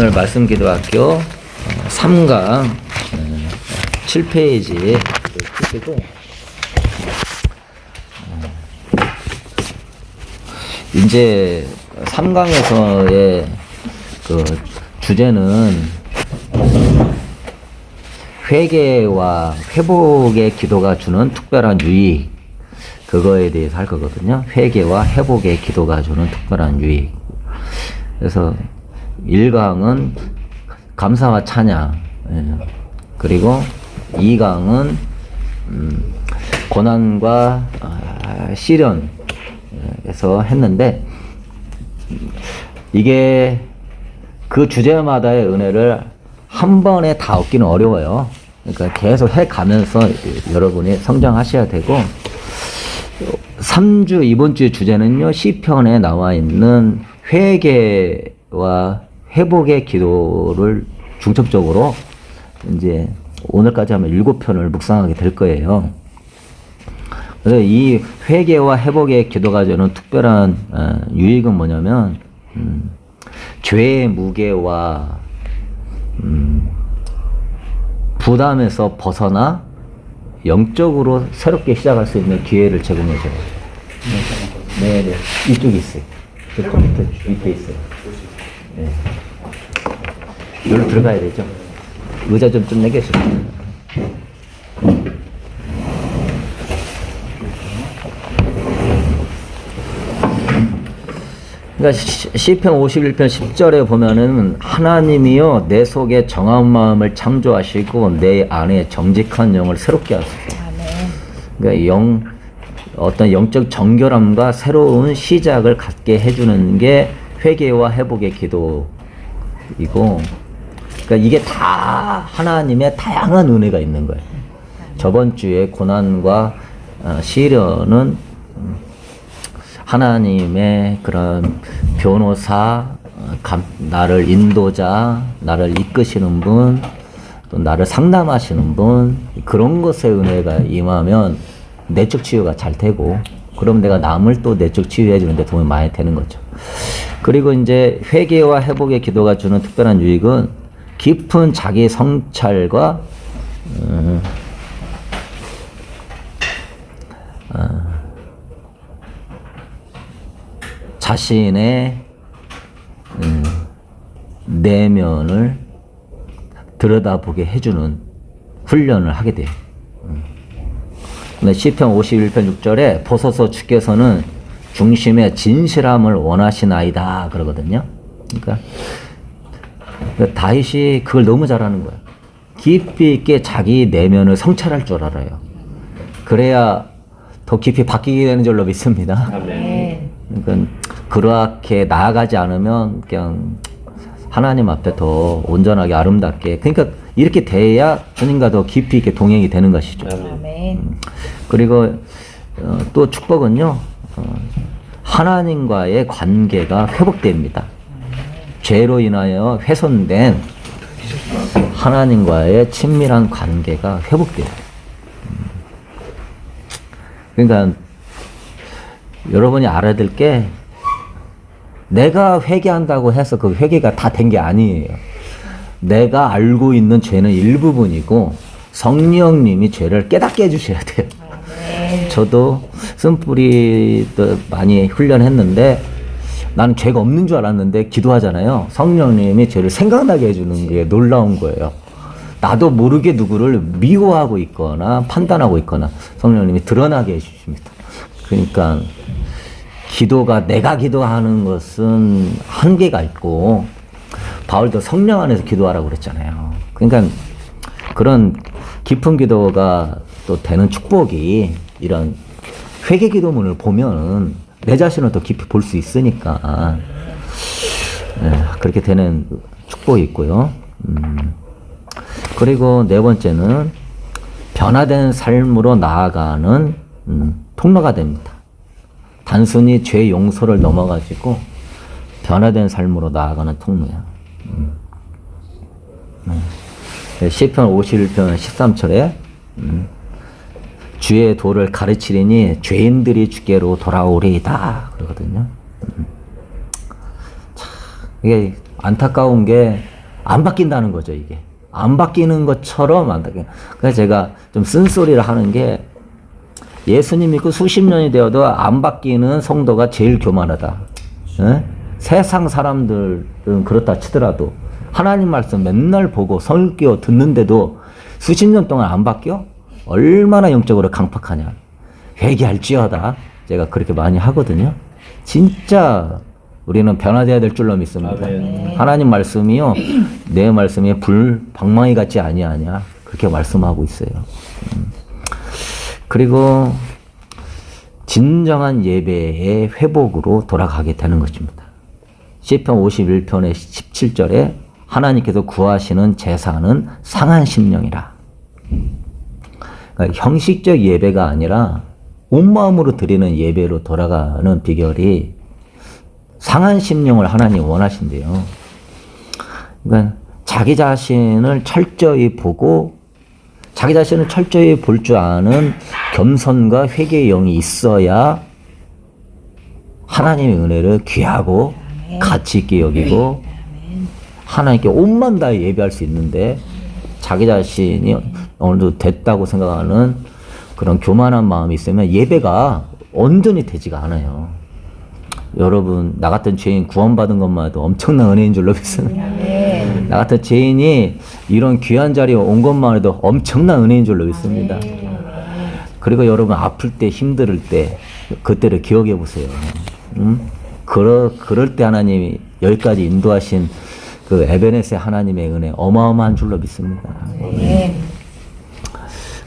오늘 말씀 기도학교 3강 7페이지 고 이제 3강에서의 그 주제는 회개와 회복의 기도가 주는 특별한 유익, 그거에 대해서 할 거거든요. 회개와 회복의 기도가 주는 특별한 유익. 그래서 1강은 감사와 찬양, 그리고 2강은 고난과 시련에서 했는데, 이게 그 주제마다의 은혜를 한 번에 다 얻기는 어려워요. 그러니까 계속 해가면서 여러분이 성장하셔야 되고, 3주 이번 주 주제는요, 시편에 나와 있는 회개와 회복의 기도를 중점적으로 이제 오늘까지 하면 7편을 묵상하게 될 거예요. 그래서 이 회개와 회복의 기도가 주는 특별한 유익은 뭐냐면, 죄의 무게와 부담에서 벗어나 영적으로 새롭게 시작할 수 있는 기회를 제공해줘요. 네, 이쪽에 있어요. 저 밑에 있어요. 네. 여기로 들어가야 되죠. 의자 좀 내겨주세요. 그러니까 시편 51편 10절에 보면은 하나님이여 내 속에 정한 마음을 창조하시고 내 안에 정직한 영을 새롭게 하소서. 그러니까 어떤 영적 정결함과 새로운 시작을 갖게 해주는 게 회개와 회복의 기도이고, 그러니까 이게 다 하나님의 다양한 은혜가 있는 거예요. 저번 주에 고난과 시련은 하나님의 그런 변호사, 나를 인도자, 나를 이끄시는 분, 또 나를 상담하시는 분, 그런 것의 은혜가 임하면 내적 치유가 잘 되고, 그럼 내가 남을 또 내적 치유해 주는데 도움이 많이 되는 거죠. 그리고 이제 회개와 회복의 기도가 주는 특별한 유익은 깊은 자기 성찰과 자신의 내면을 들여다보게 해주는 훈련을 하게 돼요. 시편 51편 6절에 보소서 주께서는 중심의 진실함을 원하시나이다 그러거든요. 그러니까 다윗이 그걸 너무 잘하는 거예요. 깊이 있게 자기 내면을 성찰할 줄 알아요. 그래야 더 깊이 바뀌게 되는 줄로 믿습니다. 그러니까 그렇게 나아가지 않으면 그냥 하나님 앞에 더 온전하게 아름답게, 그러니까 이렇게 돼야 주님과 더 깊이 있게 동행이 되는 것이죠. 그리고 또 축복은요, 하나님과의 관계가 회복됩니다. 죄로 인하여 훼손된 하나님과의 친밀한 관계가 회복돼요. 그러니까 여러분이 알아야 될 게, 내가 회개한다고 해서 그 회개가 다 된 게 아니에요. 내가 알고 있는 죄는 일부분이고 성령님이 죄를 깨닫게 해주셔야 돼요. 저도 쓴뿌리도 많이 훈련했는데, 나는 죄가 없는 줄 알았는데 기도하잖아요. 성령님이 죄를 생각나게 해주는 게 놀라운 거예요. 나도 모르게 누구를 미워하고 있거나 판단하고 있거나 성령님이 드러나게 해주십니다. 그러니까 기도가, 내가 기도하는 것은 한계가 있고, 바울도 성령 안에서 기도하라고 그랬잖아요. 그러니까 그런 깊은 기도가 또 되는 축복이, 이런 회개 기도문을 보면은 내 자신을 더 깊이 볼 수 있으니까, 그렇게 되는 축복이 있고요. 그리고 네 번째는 변화된 삶으로 나아가는 통로가 됩니다. 단순히 죄 용서를 넘어가지고 변화된 삶으로 나아가는 통로야. 시편 51편 13절에 주의 도를 가르치리니 죄인들이 주께로 돌아오리이다 그러거든요. 참, 이게 안타까운 게 안 바뀐다는 거죠, 이게. 안 바뀌는 것처럼 안 바뀌는. 그래서 제가 좀 쓴소리를 하는 게 예수님 믿고 수십 년이 되어도 안 바뀌는 성도가 제일 교만하다. 에? 세상 사람들은 그렇다 치더라도 하나님 말씀 맨날 보고 설교 듣는데도 수십 년 동안 안 바뀌어? 얼마나 영적으로 강팍하냐. 회개할지어다. 제가 그렇게 많이 하거든요. 진짜 우리는 변화되어야 될 줄로 믿습니다. 하나님 말씀이요, 내 말씀이 방망이 같지 아니하냐. 그렇게 말씀하고 있어요. 그리고 진정한 예배의 회복으로 돌아가게 되는 것입니다. 시편 51편의 17절에 하나님께서 구하시는 제사는 상한 심령이라. 그러니까 형식적 예배가 아니라 온 마음으로 드리는 예배로 돌아가는 비결이 상한 심령을 하나님 원하신대요. 그러니까 자기 자신을 철저히 보고 자기 자신을 철저히 볼 줄 아는 겸손과 회개의 영이 있어야 하나님의 은혜를 귀하고 가치 있게 여기고 하나님께 온만 다해 예배할 수 있는데 자기 자신이 어느 정도 됐다고 생각하는 그런 교만한 마음이 있으면 예배가 온전히 되지가 않아요. 여러분, 나 같은 죄인 구원받은 것만 해도 엄청난 은혜인 줄로 믿습니다. 나 같은 죄인이 이런 귀한 자리에 온 것만 해도 엄청난 은혜인 줄로 믿습니다. 그리고 여러분, 아플 때, 힘들 때, 그때를 기억해 보세요. 그럴 때 하나님이 여기까지 인도하신 그 에베네세 하나님의 은혜 어마어마한 줄로 믿습니다.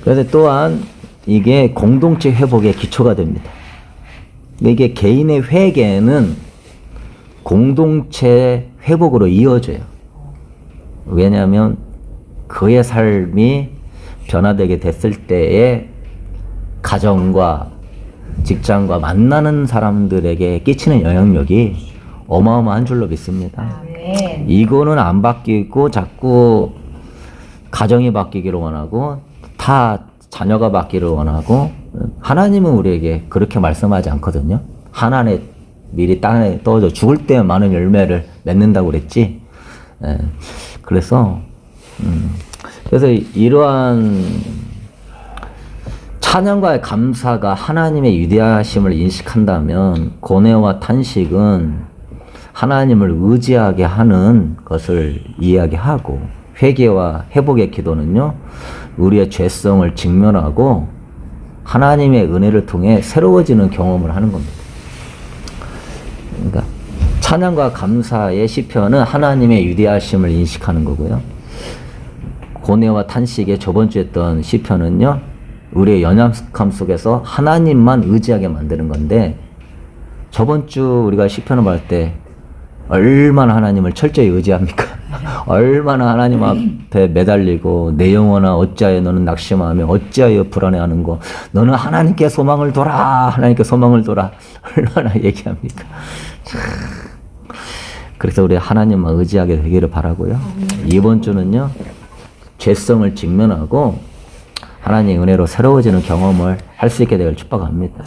그래서 또한 이게 공동체 회복의 기초가 됩니다. 이게 개인의 회개는 공동체 회복으로 이어져요. 왜냐하면 그의 삶이 변화되게 됐을 때에 가정과 직장과 만나는 사람들에게 끼치는 영향력이 어마어마한 줄로 믿습니다. 이거는 안 바뀌고 자꾸 가정이 바뀌기를 원하고 다 자녀가 바뀌기를 원하고 하나님은 우리에게 그렇게 말씀하지 않거든요. 하나님 미리 땅에 떨어져 죽을 때 많은 열매를 맺는다고 그랬지. 그래서 이러한 찬양과의 감사가 하나님의 위대하심을 인식한다면 고뇌와 탄식은 하나님을 의지하게 하는 것을 이야기하고 회개와 회복의 기도는요, 우리의 죄성을 직면하고 하나님의 은혜를 통해 새로워지는 경험을 하는 겁니다. 그러니까 찬양과 감사의 시편은 하나님의 위대하심을 인식하는 거고요. 고뇌와 탄식의 저번 주에 했던 시편은요, 우리의 연약함 속에서 하나님만 의지하게 만드는 건데, 저번 주 우리가 시편을 볼 때 얼마나 하나님을 철저히 의지합니까? 얼마나 하나님 앞에 매달리고 내 영혼아 어찌하여 너는 낙심하며 어찌하여 불안해하는 거, 너는 하나님께 소망을 둬라, 하나님께 소망을 둬라, 얼마나 얘기합니까? 그래서 우리 하나님만 의지하게 되기를 바라고요. 이번 주는요, 죄성을 직면하고 하나님의 은혜로 새로워지는 경험을 할 수 있게 되길 축복합니다.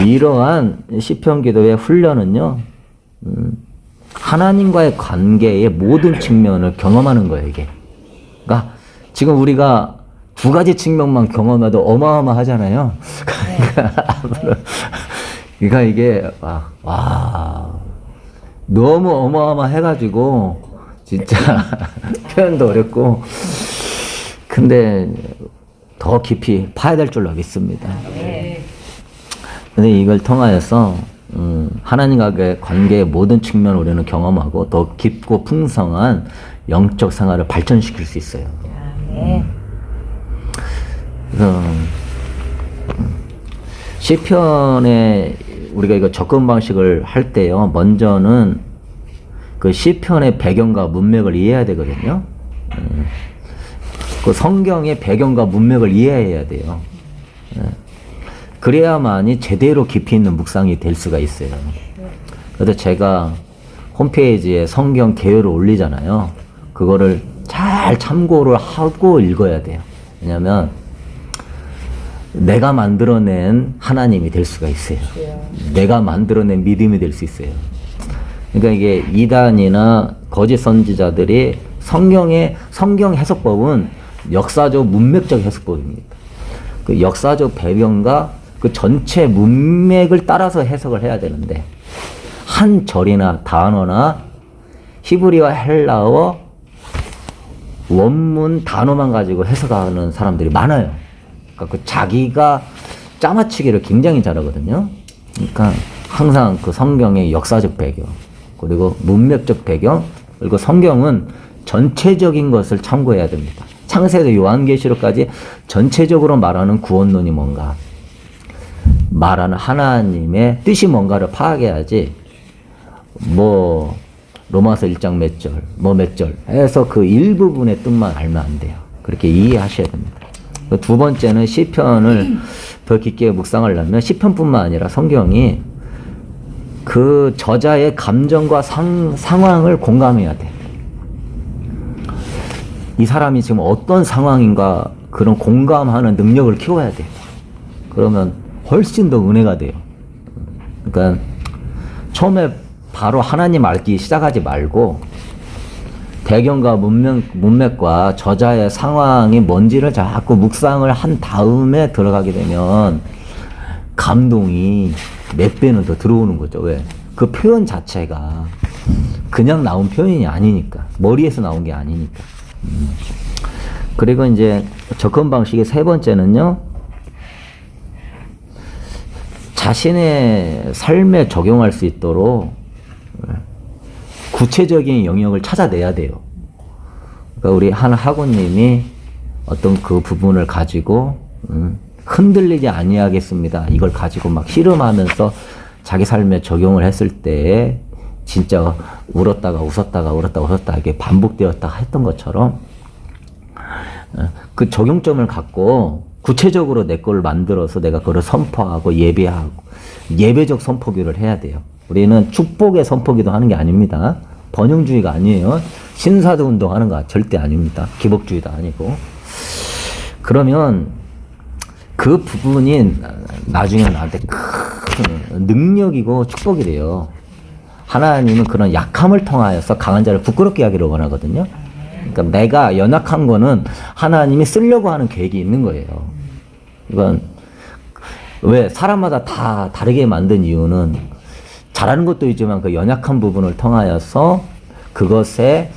이러한 시편 기도의 훈련은요, 하나님과의 관계의 모든 측면을 경험하는 거예요, 이게. 그러니까 지금 우리가 두 가지 측면만 경험해도 어마어마하잖아요. 그러니까 이게 너무 어마어마해가지고 진짜 표현도 어렵고, 근데 더 깊이 파야 될 줄로 믿습니다. 근데 이걸 통하여서 하나님과의 관계의 모든 측면을 우리는 경험하고 더 깊고 풍성한 영적 생활을 발전시킬 수 있어요. 그래서 시편에 우리가 이거 접근 방식을 할 때요, 먼저는 그 시편의 배경과 문맥을 이해해야 되거든요. 그 성경의 배경과 문맥을 이해해야 돼요. 그래야만이 제대로 깊이 있는 묵상이 될 수가 있어요. 그래서 제가 홈페이지에 성경 개요를 올리잖아요. 그거를 잘 참고를 하고 읽어야 돼요. 왜냐면 내가 만들어낸 하나님이 될 수가 있어요. 내가 만들어낸 믿음이 될 수 있어요. 그러니까 이게 이단이나 거짓 선지자들이 성경 해석법은 역사적 문맥적 해석법입니다. 그 역사적 배경과 그 전체 문맥을 따라서 해석을 해야 되는데 한 절이나 단어나 히브리와 헬라어 원문 단어만 가지고 해석하는 사람들이 많아요. 그러니까 그 자기가 짜맞추기를 굉장히 잘하거든요. 그러니까 항상 그 성경의 역사적 배경, 그리고 문맥적 배경, 그리고 성경은 전체적인 것을 참고해야 됩니다. 창세에서 요한계시록까지 전체적으로 말하는 구원론이 뭔가, 말하는 하나님의 뜻이 뭔가를 파악해야지, 뭐 로마서 1장 몇 절, 뭐 몇 절 해서 그 일부분의 뜻만 알면 안 돼요. 그렇게 이해하셔야 됩니다. 두 번째는 시편을 더 깊게 묵상하려면 시편뿐만 아니라 성경이 그 저자의 감정과 상황을 공감해야 돼. 이 사람이 지금 어떤 상황인가 그런 공감하는 능력을 키워야 돼. 그러면 훨씬 더 은혜가 돼요. 그러니까 처음에 바로 하나님 알기 시작하지 말고 배경과 문맥과 저자의 상황이 뭔지를 자꾸 묵상을 한 다음에 들어가게 되면 감동이 몇 배는 더 들어오는 거죠. 왜? 그 표현 자체가 그냥 나온 표현이 아니니까. 머리에서 나온 게 아니니까. 그리고 이제 접근 방식의 세 번째는요, 자신의 삶에 적용할 수 있도록 구체적인 영역을 찾아내야 돼요. 그러니까 우리 한 학우님이 어떤 그 부분을 가지고 흔들리지 아니하겠습니다. 이걸 가지고 막 씨름하면서 자기 삶에 적용을 했을 때 진짜 울었다가 웃었다가 이게 반복되었다가 했던 것처럼 그 적용점을 갖고 구체적으로 내 걸 만들어서 내가 그걸 선포하고 예배하고 예배적 선포기를 해야 돼요. 우리는 축복의 선포기도 하는 게 아닙니다. 번영주의가 아니에요. 신사도 운동하는 거 절대 아닙니다. 기복주의도 아니고. 그러면 그 부분이 나중에 나한테 큰 능력이고 축복이 돼요. 하나님은 그런 약함을 통하여서 강한 자를 부끄럽게 하기를 원하거든요. 그러니까 내가 연약한 거는 하나님이 쓰려고 하는 계획이 있는 거예요. 이건 왜 사람마다 다 다르게 만든 이유는 잘하는 것도 있지만 그 연약한 부분을 통하여서 그것에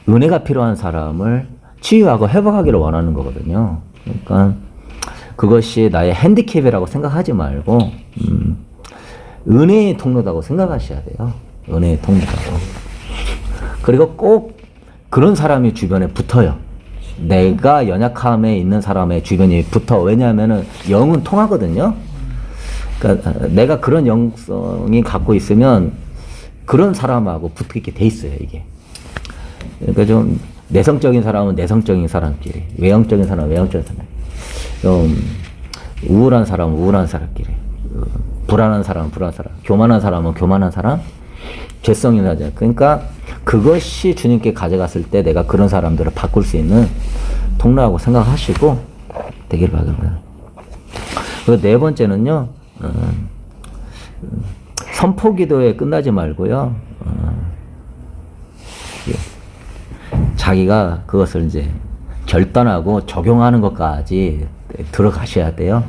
은혜가 필요한 사람을 치유하고 회복하기를 원하는 거거든요. 그러니까 그것이 나의 핸디캡이라고 생각하지 말고 은혜의 통로다고 생각하셔야 돼요. 은혜의 통로다고. 그리고 꼭 그런 사람이 주변에 붙어요. 내가 연약함에 있는 사람의 주변이 붙어. 왜냐하면은 영은 통하거든요. 그러니까 내가 그런 영성이 갖고 있으면 그런 사람하고 붙게 돼 있어요, 이게. 그러니까 좀 내성적인 사람은 내성적인 사람끼리, 외형적인 사람은 외형적인 사람, 좀 우울한 사람은 우울한 사람끼리, 불안한 사람은 불안한 사람, 교만한 사람은 교만한 사람, 죄성이 나죠. 그러니까 그것이 주님께 가져갔을 때 내가 그런 사람들을 바꿀 수 있는 통로라고 생각하시고 되길 바랍니다. 그리고 네 번째는요, 선포기도에 끝나지 말고요, 자기가 그것을 이제 결단하고 적용하는 것까지 들어가셔야 돼요.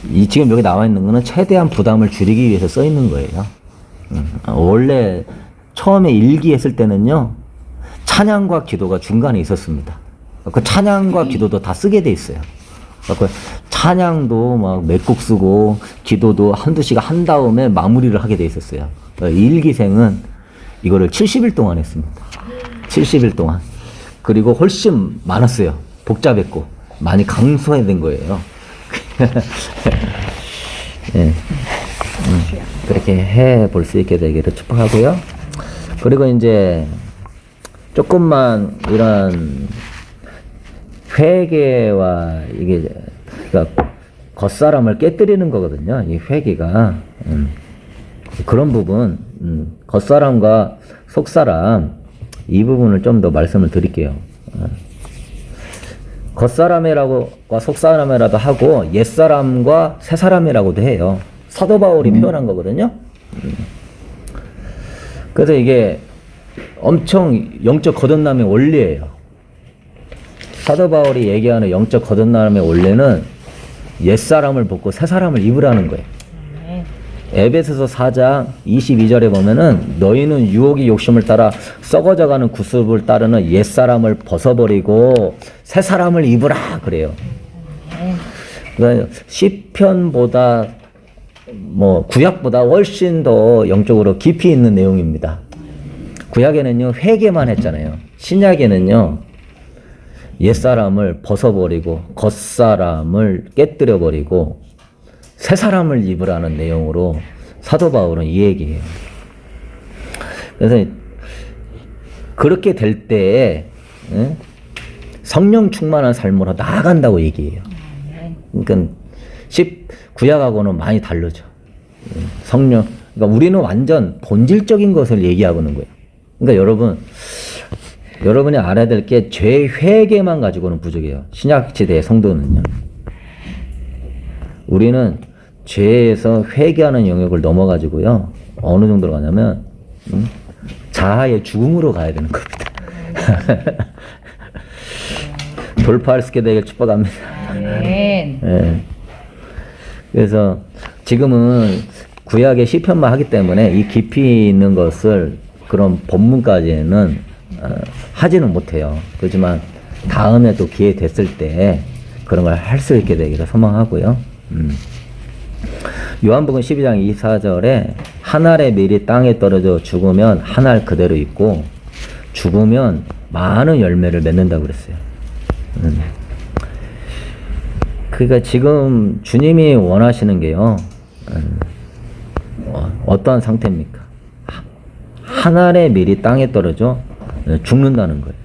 이 지금 여기 나와 있는 거는 최대한 부담을 줄이기 위해서 써 있는 거예요. 원래 처음에 일기했을 때는요, 찬양과 기도가 중간에 있었습니다. 그 찬양과 기도도 다 쓰게 돼 있어요. 그 찬양도 막 몇 곡 쓰고 기도도 한두 시간 한 다음에 마무리를 하게 돼 있었어요. 일기생은 이거를 70일 동안 했습니다. 70일 동안. 그리고 훨씬 많았어요. 복잡했고 많이 강소화된 거예요. 네. 그렇게 해 볼 수 있게 되기를 축복하고요. 그리고 이제 조금만 이런 회개와 이게 그러니까 겉사람을 깨뜨리는 거거든요. 이 회개가 그런 부분, 겉사람과 속사람 이 부분을 좀 더 말씀을 드릴게요. 겉사람이라고과 속사람이라도 하고 옛사람과 새사람이라고도 해요. 사도 바울이 표현한 거거든요. 그래서 이게 엄청 영적 거듭남의 원리예요. 사도 바울이 얘기하는 영적 거듭남의 원리는 옛사람을 벗고 새사람을 입으라는 거예요. 에베소서 4장 22절에 보면은 너희는 유혹의 욕심을 따라 썩어져가는 구습을 따르는 옛사람을 벗어버리고 새사람을 입으라 그래요. 그러니까 시편보다 뭐 구약보다 훨씬 더 영적으로 깊이 있는 내용입니다. 구약에는요 회개만 했잖아요. 신약에는요 옛사람을 벗어버리고 겉사람을 깨뜨려버리고 새사람을 입으라는 내용으로 사도 바울은 이 얘기해요. 그래서 그렇게 될 때에 성령 충만한 삶으로 나아간다고 얘기해요. 그러니까 구약하고는 많이 다르죠. 성령, 그러니까 우리는 완전 본질적인 것을 얘기하고 있는 거예요. 그러니까 여러분이 알아야 될 게 죄 회개만 가지고는 부족해요. 신약 시대의 성도는요. 우리는 죄에서 회개하는 영역을 넘어가지고요. 어느 정도로 가냐면 자아의 죽음으로 가야 되는 겁니다. 돌파할 수 있게 되길 축복합니다. 네. 그래서 지금은 구약의 시편만 하기 때문에 이 깊이 있는 것을 그런 본문까지는 하지는 못해요. 그렇지만 다음에 또 기회 됐을 때 그런 걸 할 수 있게 되기를 소망하고요. 요한복음 12장 24절에 한 알의 밀이 땅에 떨어져 죽으면 한 알 그대로 있고 죽으면 많은 열매를 맺는다고 그랬어요. 그러니까 지금 주님이 원하시는 게요. 어떠한 상태입니까? 한 알의 밀이 땅에 떨어져 죽는다는 거예요.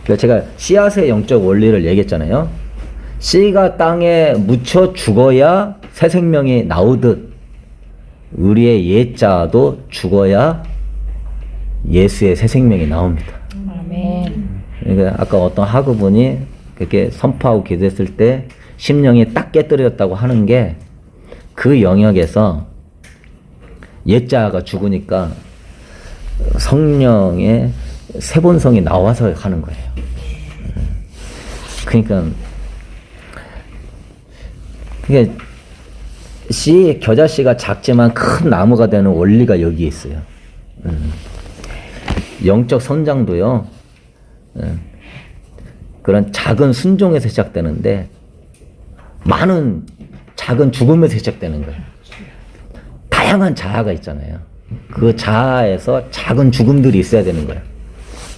그러니까 제가 씨앗의 영적 원리를 얘기했잖아요. 씨가 땅에 묻혀 죽어야 새 생명이 나오듯 우리의 옛자도 죽어야 예수의 새 생명이 나옵니다. 아멘. 그러니까 아까 어떤 학우분이 그렇게 선포하고 기도했을 때 심령이 딱 깨뜨려졌다고 하는 게 그 영역에서 옛자가 죽으니까 성령의 새 본성이 나와서 하는 거예요. 그러니까 그게 겨자씨가 작지만 큰 나무가 되는 원리가 여기에 있어요. 영적 성장도요. 그런 작은 순종에서 시작되는데 많은 작은 죽음에서 시작되는 거예요. 다양한 자아가 있잖아요. 그 자아에서 작은 죽음들이 있어야 되는 거예요.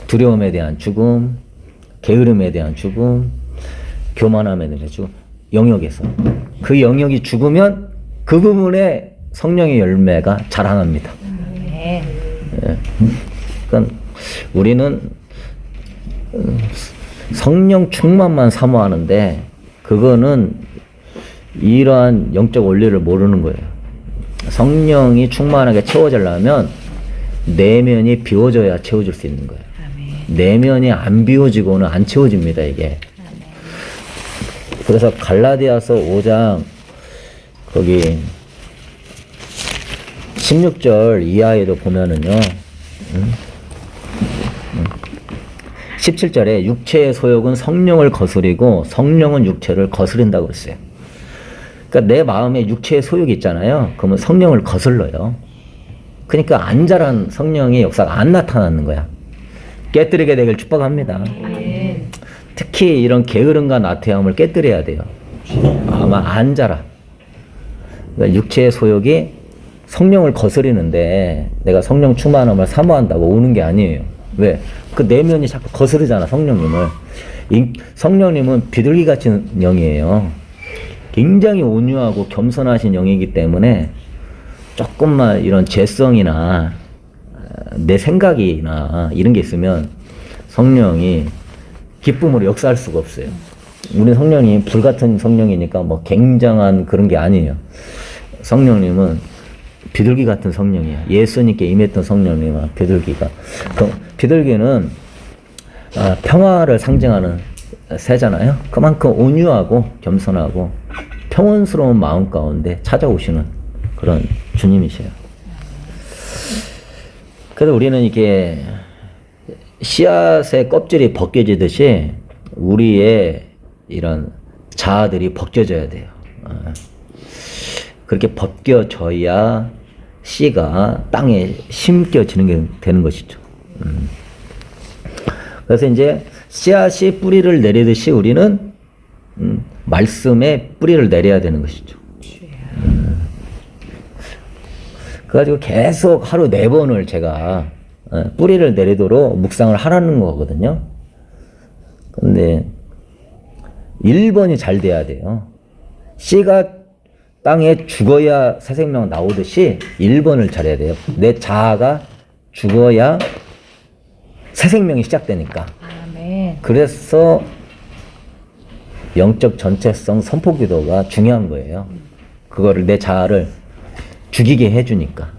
두려움에 대한 죽음, 게으름에 대한 죽음, 교만함에 대한 죽음, 영역에서. 그 영역이 죽으면 그 부분에 성령의 열매가 자라납니다. 네. 그러니까 우리는 성령 충만만 사모하는데 그거는 이러한 영적 원리를 모르는 거예요. 성령이 충만하게 채워지려면 내면이 비워져야 채워질 수 있는 거예요. 내면이 안 비워지고는 안 채워집니다, 이게. 그래서 갈라디아서 5장 거기 16절 이하에도 보면은요. 17절에 육체의 소욕은 성령을 거스리고 성령은 육체를 거스린다고 그랬어요. 그러니까 내 마음에 육체의 소욕이 있잖아요. 그러면 성령을 거슬러요. 그러니까 안 자란 성령의 역사가 안 나타나는 거야. 깨뜨리게 되길 축복합니다. 특히 이런 게으름과 나태함을 깨뜨려야 돼요. 아마 안 자라. 그러니까 육체의 소욕이 성령을 거스리는데 내가 성령 충만함을 사모한다고 오는 게 아니에요. 왜? 그 내면이 자꾸 거스르잖아, 성령님을. 성령님은 비둘기 같은 영이에요. 굉장히 온유하고 겸손하신 영이기 때문에 조금만 이런 죄성이나 내 생각이나 이런 게 있으면 성령이 기쁨으로 역사할 수가 없어요. 우리 성령이 불같은 성령이니까 뭐 굉장한 그런 게 아니에요. 성령님은 비둘기 같은 성령이에요. 예수님께 임했던 성령님은 비둘기가. 비둘기는 평화를 상징하는 새잖아요. 그만큼 온유하고 겸손하고 평온스러운 마음 가운데 찾아오시는 그런 주님이세요. 그래서 우리는 이게 씨앗의 껍질이 벗겨지듯이 우리의 이런 자아들이 벗겨져야 돼요. 그렇게 벗겨져야 씨가 땅에 심겨지는 게 되는 것이죠. 그래서 이제 씨앗이 뿌리를 내리듯이 우리는 말씀에 뿌리를 내려야 되는 것이죠. 그래가지고 계속 하루 4번을 제가 뿌리를 내리도록 묵상을 하라는 거거든요. 근데 1번이 잘 돼야 돼요. 씨가 땅에 죽어야 새 생명 나오듯이 1번을 잘해야 돼요. 내 자아가 죽어야 새 생명이 시작되니까. 아멘. 그래서 영적 전체성 선포 기도가 중요한 거예요. 그거를 내 자아를 죽이게 해주니까.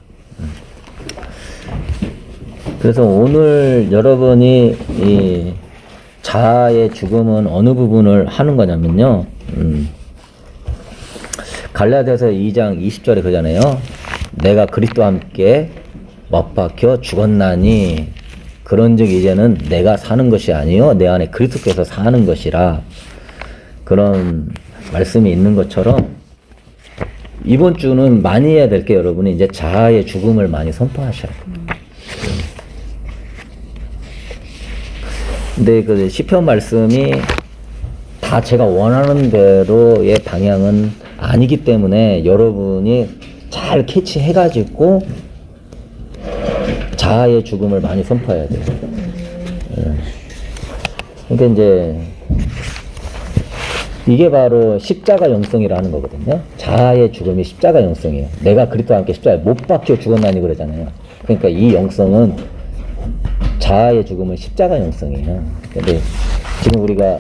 그래서 오늘 여러분이 이 자아의 죽음은 어느 부분을 하는 거냐면요. 갈라디아서 2장 20절에 그러잖아요. 내가 그리스도와 함께 맞박혀 죽었나니 그런즉 이제는 내가 사는 것이 아니요 내 안에 그리스도께서 사는 것이라. 그런 말씀이 있는 것처럼 이번 주는 많이 해야 될 게 여러분이 이제 자아의 죽음을 많이 선포하셔야 돼요. 근데 그 시편 말씀이 다 제가 원하는 대로의 방향은 아니기 때문에 여러분이 잘 캐치해가지고 자아의 죽음을 많이 선포해야 돼요. 그러니까 이제 이게 바로 십자가 영성이라는 거거든요. 자아의 죽음이 십자가 영성이에요. 내가 그리스도와 함께 십자가에 못 박혀 죽었나니 그러잖아요. 그러니까 이 영성은 자아의 죽음은 십자가 영성이에요. 근데 지금 우리가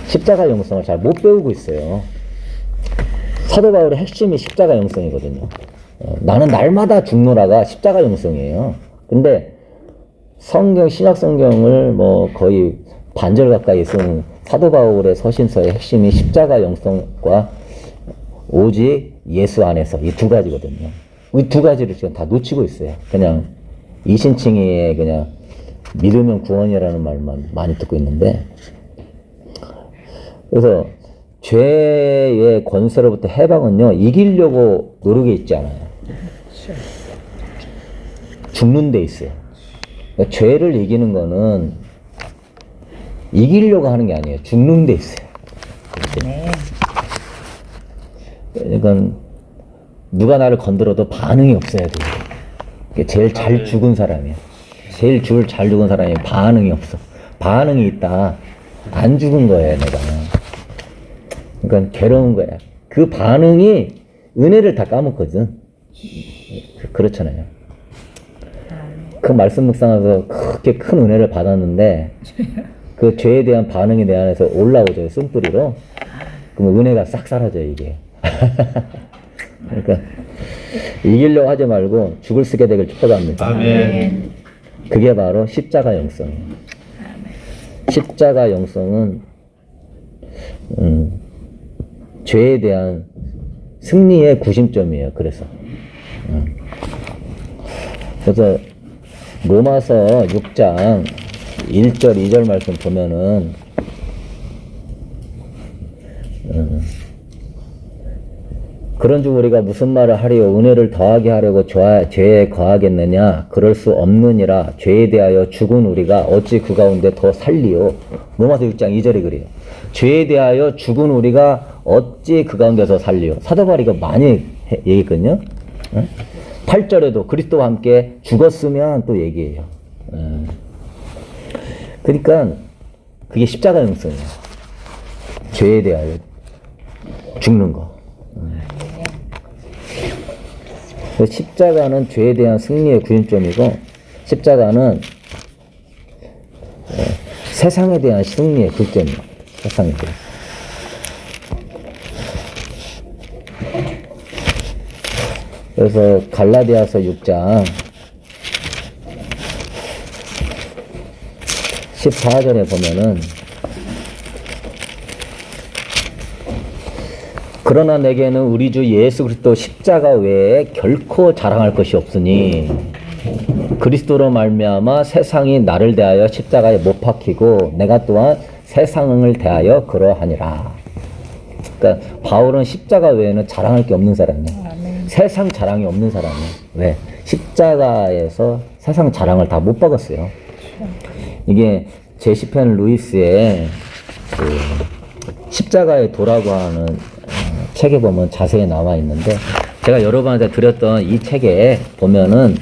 십자가 영성을 잘 못 배우고 있어요. 사도 바울의 핵심이 십자가 영성이거든요. 나는 날마다 죽노라가 십자가 영성이에요. 근데 성경, 신약 성경을 뭐 거의 반절 가까이 쓴 사도 바울의 서신서의 핵심이 십자가 영성과 오직 예수 안에서 이 두 가지거든요. 이 두 가지를 지금 다 놓치고 있어요. 그냥 이신칭의의 그냥 믿으면 구원이라는 말만 많이 듣고 있는데, 그래서 죄의 권세로부터 해방은요 이기려고 노력이 있지 않아요. 죽는 데 있어요. 그러니까 죄를 이기는 거는 이기려고 하는 게 아니에요. 죽는 데 있어요. 네. 그러니까 누가 나를 건드려도 반응이 없어야 돼요. 그게 제일 잘 죽은 사람이에요. 제일 잘 죽은 사람이 반응이 없어. 반응이 있다. 안 죽은 거예요, 내가. 그러니까 괴로운 거야. 그 반응이 은혜를 다 까먹거든. 그렇잖아요. 그 말씀 묵상하면서 그렇게 큰 은혜를 받았는데 그 죄에 대한 반응이 내 안에서 올라오죠. 쓴뿌리로. 그러면 은혜가 싹 사라져요, 이게. 그러니까 이기려고 하지 말고 죽을 쓰게 되길 축복합니다. 아멘. 그게 바로 십자가 영성이에요. 십자가 영성은 죄에 대한 승리의 구심점이에요. 그래서 로마서 6장 1절 2절 말씀 보면은 그런즉 우리가 무슨 말을 하리요 은혜를 더하게 하려고 죄에 거하겠느냐 그럴 수 없느니라. 죄에 대하여 죽은 우리가 어찌 그 가운데 더 살리요. 로마서 6장 2절이 그래요. 죄에 대하여 죽은 우리가 어찌 그 가운데서 살리요. 사도 바울이 이거 많이 얘기했거든요. 8절에도 그리스도와 함께 죽었으면 또 얘기해요. 그러니까 그게 십자가 영성이에요. 죄에 대하여 죽는 거. 십자가는 죄에 대한 승리의 구심점이고 십자가는 세상에 대한 승리의 굴점이에요. 세상에 대한. 그래서 갈라디아서 6장 14절에 보면은 그러나 내게는 우리 주 예수 그리스도 십자가 외에 결코 자랑할 것이 없으니 그리스도로 말미암아 세상이 나를 대하여 십자가에 못 박히고 내가 또한 세상을 대하여 그러하니라. 그러니까 바울은 십자가 외에는 자랑할 게 없는 사람이야. 아멘. 세상 자랑이 없는 사람이야. 왜? 십자가에서 세상 자랑을 다 못 박았어요. 이게 제시펜 루이스의 그 십자가의 도라고 하는 책에 보면 자세히 나와 있는데, 제가 여러분한테 드렸던 이 책에 보면은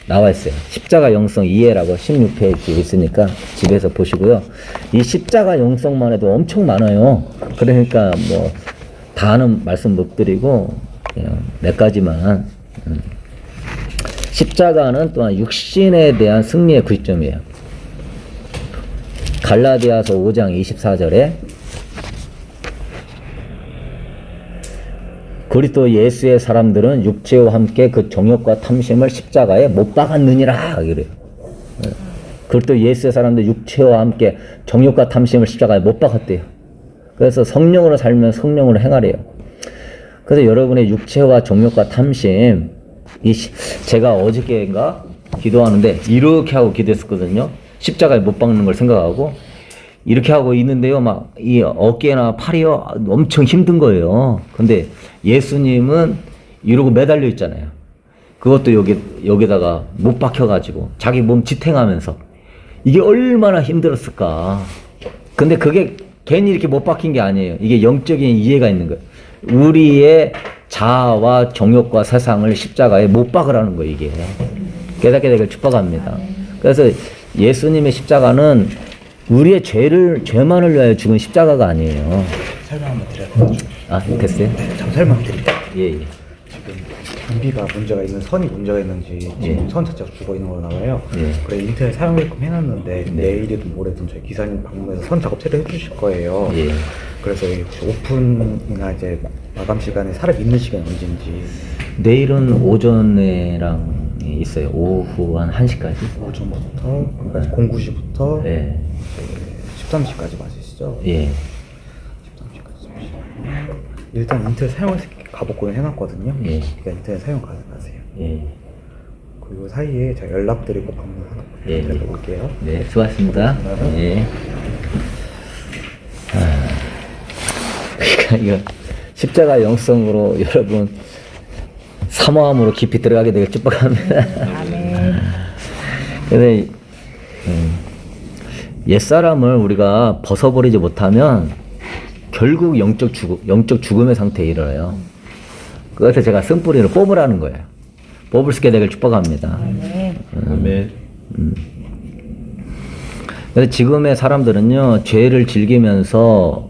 나와 있어요. 십자가 영성 이해라고 16페이지 있으니까 집에서 보시고요. 이 십자가 영성만 해도 엄청 많아요. 그러니까 뭐 다는 말씀 못 드리고 그냥 몇 가지만. 십자가는 또한 육신에 대한 승리의 구점이에요. 갈라디아서 5장 24절에 그리스도 예수의 사람들은 육체와 함께 그 정욕과 탐심을 십자가에 못 박았느니라 그래요. 그리스도 예수의 사람들 육체와 함께 정욕과 탐심을 십자가에 못 박았대요. 그래서 성령으로 살면 성령으로 행하래요. 그래서 여러분의 육체와 정욕과 탐심, 제가 어저께인가 기도하는데 이렇게 하고 기도했었거든요. 십자가에 못 박는 걸 생각하고 이렇게 하고 있는데요, 막 이 어깨나 팔이요 엄청 힘든 거예요. 근데 예수님은 이러고 매달려 있잖아요. 그것도 여기다가 못 박혀가지고 자기 몸 지탱하면서 이게 얼마나 힘들었을까. 근데 그게 괜히 이렇게 못 박힌 게 아니에요. 이게 영적인 이해가 있는 거예요. 우리의 자아와 정욕과 세상을 십자가에 못 박으라는 거예요, 이게. 깨닫게 되길 축복합니다. 그래서 예수님의 십자가는 우리의 죄만을 위하여 죽은 십자가가 아니에요. 설명 한번 드려요. 아, 됐어요? 좀 설명드릴게요. 예. 지금 장비가 문제가 있는 선이 문제가 있는지 지금 선 자체가 죽어 있는 걸로 나와요. 예. 그래 인터넷 사용게끔 해놨는데 네. 내일이든 모레든 저희 기사님 방문해서 선 작업 처리해 주실 거예요. 예. 그래서 혹시 오픈이나 이제 마감 시간에 사람 있는 시간이 언제인지. 내일은 오전에랑 있어요. 오후 한 1시까지. 오전부터 네. 09시부터 예. 13시까지 맞으시죠? 예. 13시까지. 일단 인터넷 사용 가복권을 해놨거든요. 예. 그러니까 인터넷 사용 가능하세요. 예. 그리고 사이에 제가 연락드리고 방문하는 예. 거 드려볼게요. 네, 수고하셨습니다. 예. 그러니까 이거 십자가 영성으로 여러분 사모함으로 깊이 들어가게 되길 축복합니다. 아멘. 그래서 옛사람을 우리가 벗어버리지 못하면 결국 영적 죽음의 상태에 이르러요. 그래서 제가 쓴뿌리를 뽑으라는 거예요. 뽑을 수 있게 되길 축복합니다. 아멘. 아멘. 그래서 지금의 사람들은요, 죄를 즐기면서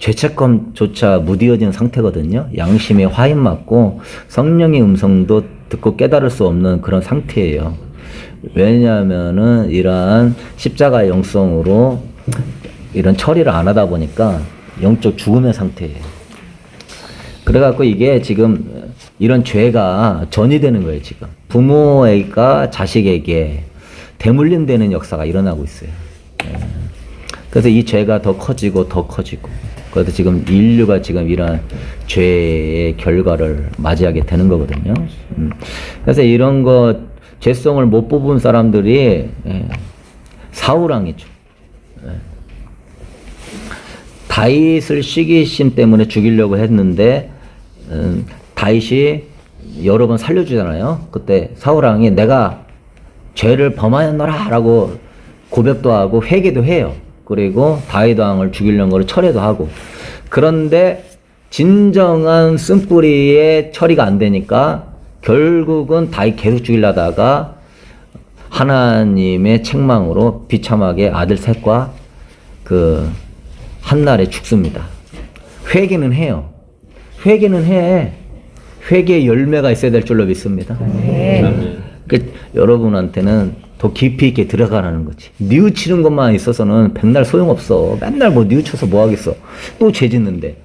죄책감조차 무디어진 상태거든요. 양심에 화인 맞고 성령의 음성도 듣고 깨달을 수 없는 그런 상태예요. 왜냐하면은 이러한 십자가 영성으로 이런 처리를 안 하다 보니까 영적 죽음의 상태예요. 그래갖고 이게 지금 이런 죄가 전이되는 거예요, 지금. 부모가 자식에게 대물림되는 역사가 일어나고 있어요. 그래서 이 죄가 더 커지고 더 커지고. 그래서 지금 인류가 지금 이런 죄의 결과를 맞이하게 되는 거거든요. 그래서 이런 거, 죄성을 못 뽑은 사람들이 사울왕이죠. 다윗을 시기심 때문에 죽이려고 했는데 다윗이 여러 번 살려주잖아요. 그때 사울왕이 내가 죄를 범하였노라 라고 고백도 하고 회개도 해요. 그리고 다윗 왕을 죽이려는 걸 철회도 하고. 그런데 진정한 쓴뿌리의 처리가 안 되니까 결국은 다윗 계속 죽이려다가 하나님의 책망으로 비참하게 아들 셋과 그 한날에 죽습니다. 회개는 해요. 회개는 해. 회개의 열매가 있어야 될 줄로 믿습니다. 그 여러분한테는 더 깊이 있게 들어가라는 거지. 뉘우치는 것만 있어서는 백날 소용없어. 맨날 뭐 뉘우쳐서 뭐 하겠어. 또 죄 짓는데.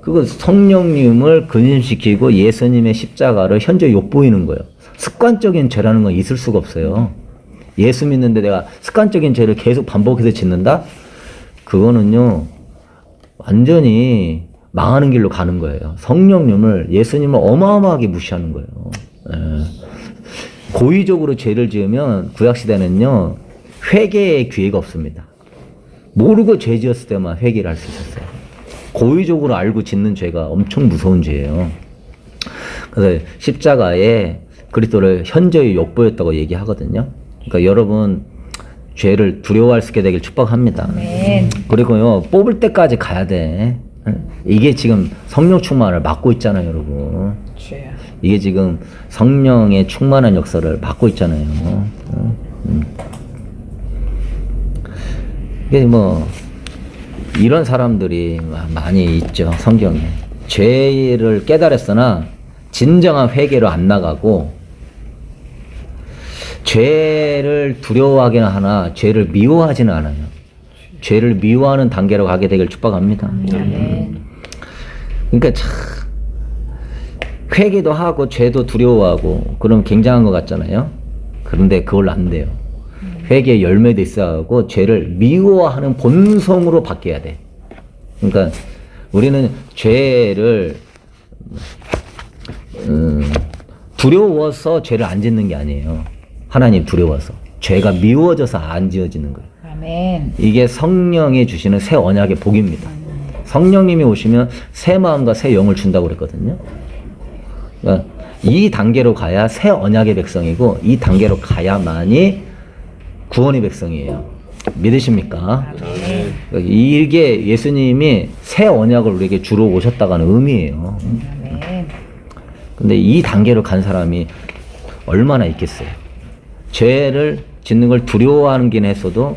그거 성령님을 근심시키고 예수님의 십자가를 현재 욕보이는 거예요. 습관적인 죄라는 건 있을 수가 없어요. 예수 믿는데 내가 습관적인 죄를 계속 반복해서 짓는다? 그거는요, 완전히 망하는 길로 가는 거예요. 성령님을, 예수님을 어마어마하게 무시하는 거예요. 고의적으로 죄를 지으면 구약시대는요, 회개의 기회가 없습니다. 모르고 죄 지었을 때만 회개를 할 수 있었어요. 고의적으로 알고 짓는 죄가 엄청 무서운 죄예요. 그래서 십자가에 그리스도를 현저히 욕보였다고 얘기하거든요. 그러니까 여러분, 죄를 두려워할 수 있게 되길 축복합니다. 아멘. 그리고요, 뽑을 때까지 가야 돼. 이게 지금 성령 충만을 막고 있잖아요, 여러분. 주여. 이게 지금 성령의 충만한 역사를 막고 있잖아요. 이게 뭐 이런 사람들이 많이 있죠, 성경에. 죄를 깨달았으나 진정한 회개로 안 나가고, 죄를 두려워하기는 하나 죄를 미워하지는 않아요. 죄를 미워하는 단계로 가게 되길 축복합니다. 아멘. 그러니까 참 회개도 하고 죄도 두려워하고 그럼 굉장한 것 같잖아요. 그런데 그걸로 안 돼요. 회개의 열매도 있어야 하고 죄를 미워하는 본성으로 바뀌어야 돼. 그러니까 우리는 죄를 두려워서 죄를 안 짓는 게 아니에요. 하나님 두려워서. 죄가 미워져서 안 지어지는 거예요. 아멘. 이게 성령이 주시는 새 언약의 복입니다. 성령님이 오시면 새 마음과 새 영을 준다고 그랬거든요. 그러니까 이 단계로 가야 새 언약의 백성이고, 이 단계로 가야만이 구원의 백성이에요. 믿으십니까? 그러니까 이게 예수님이 새 언약을 우리에게 주러 오셨다가는 의미예요. 아멘. 근데 이 단계로 간 사람이 얼마나 있겠어요? 죄를 짓는 걸 두려워하는 긴 했어도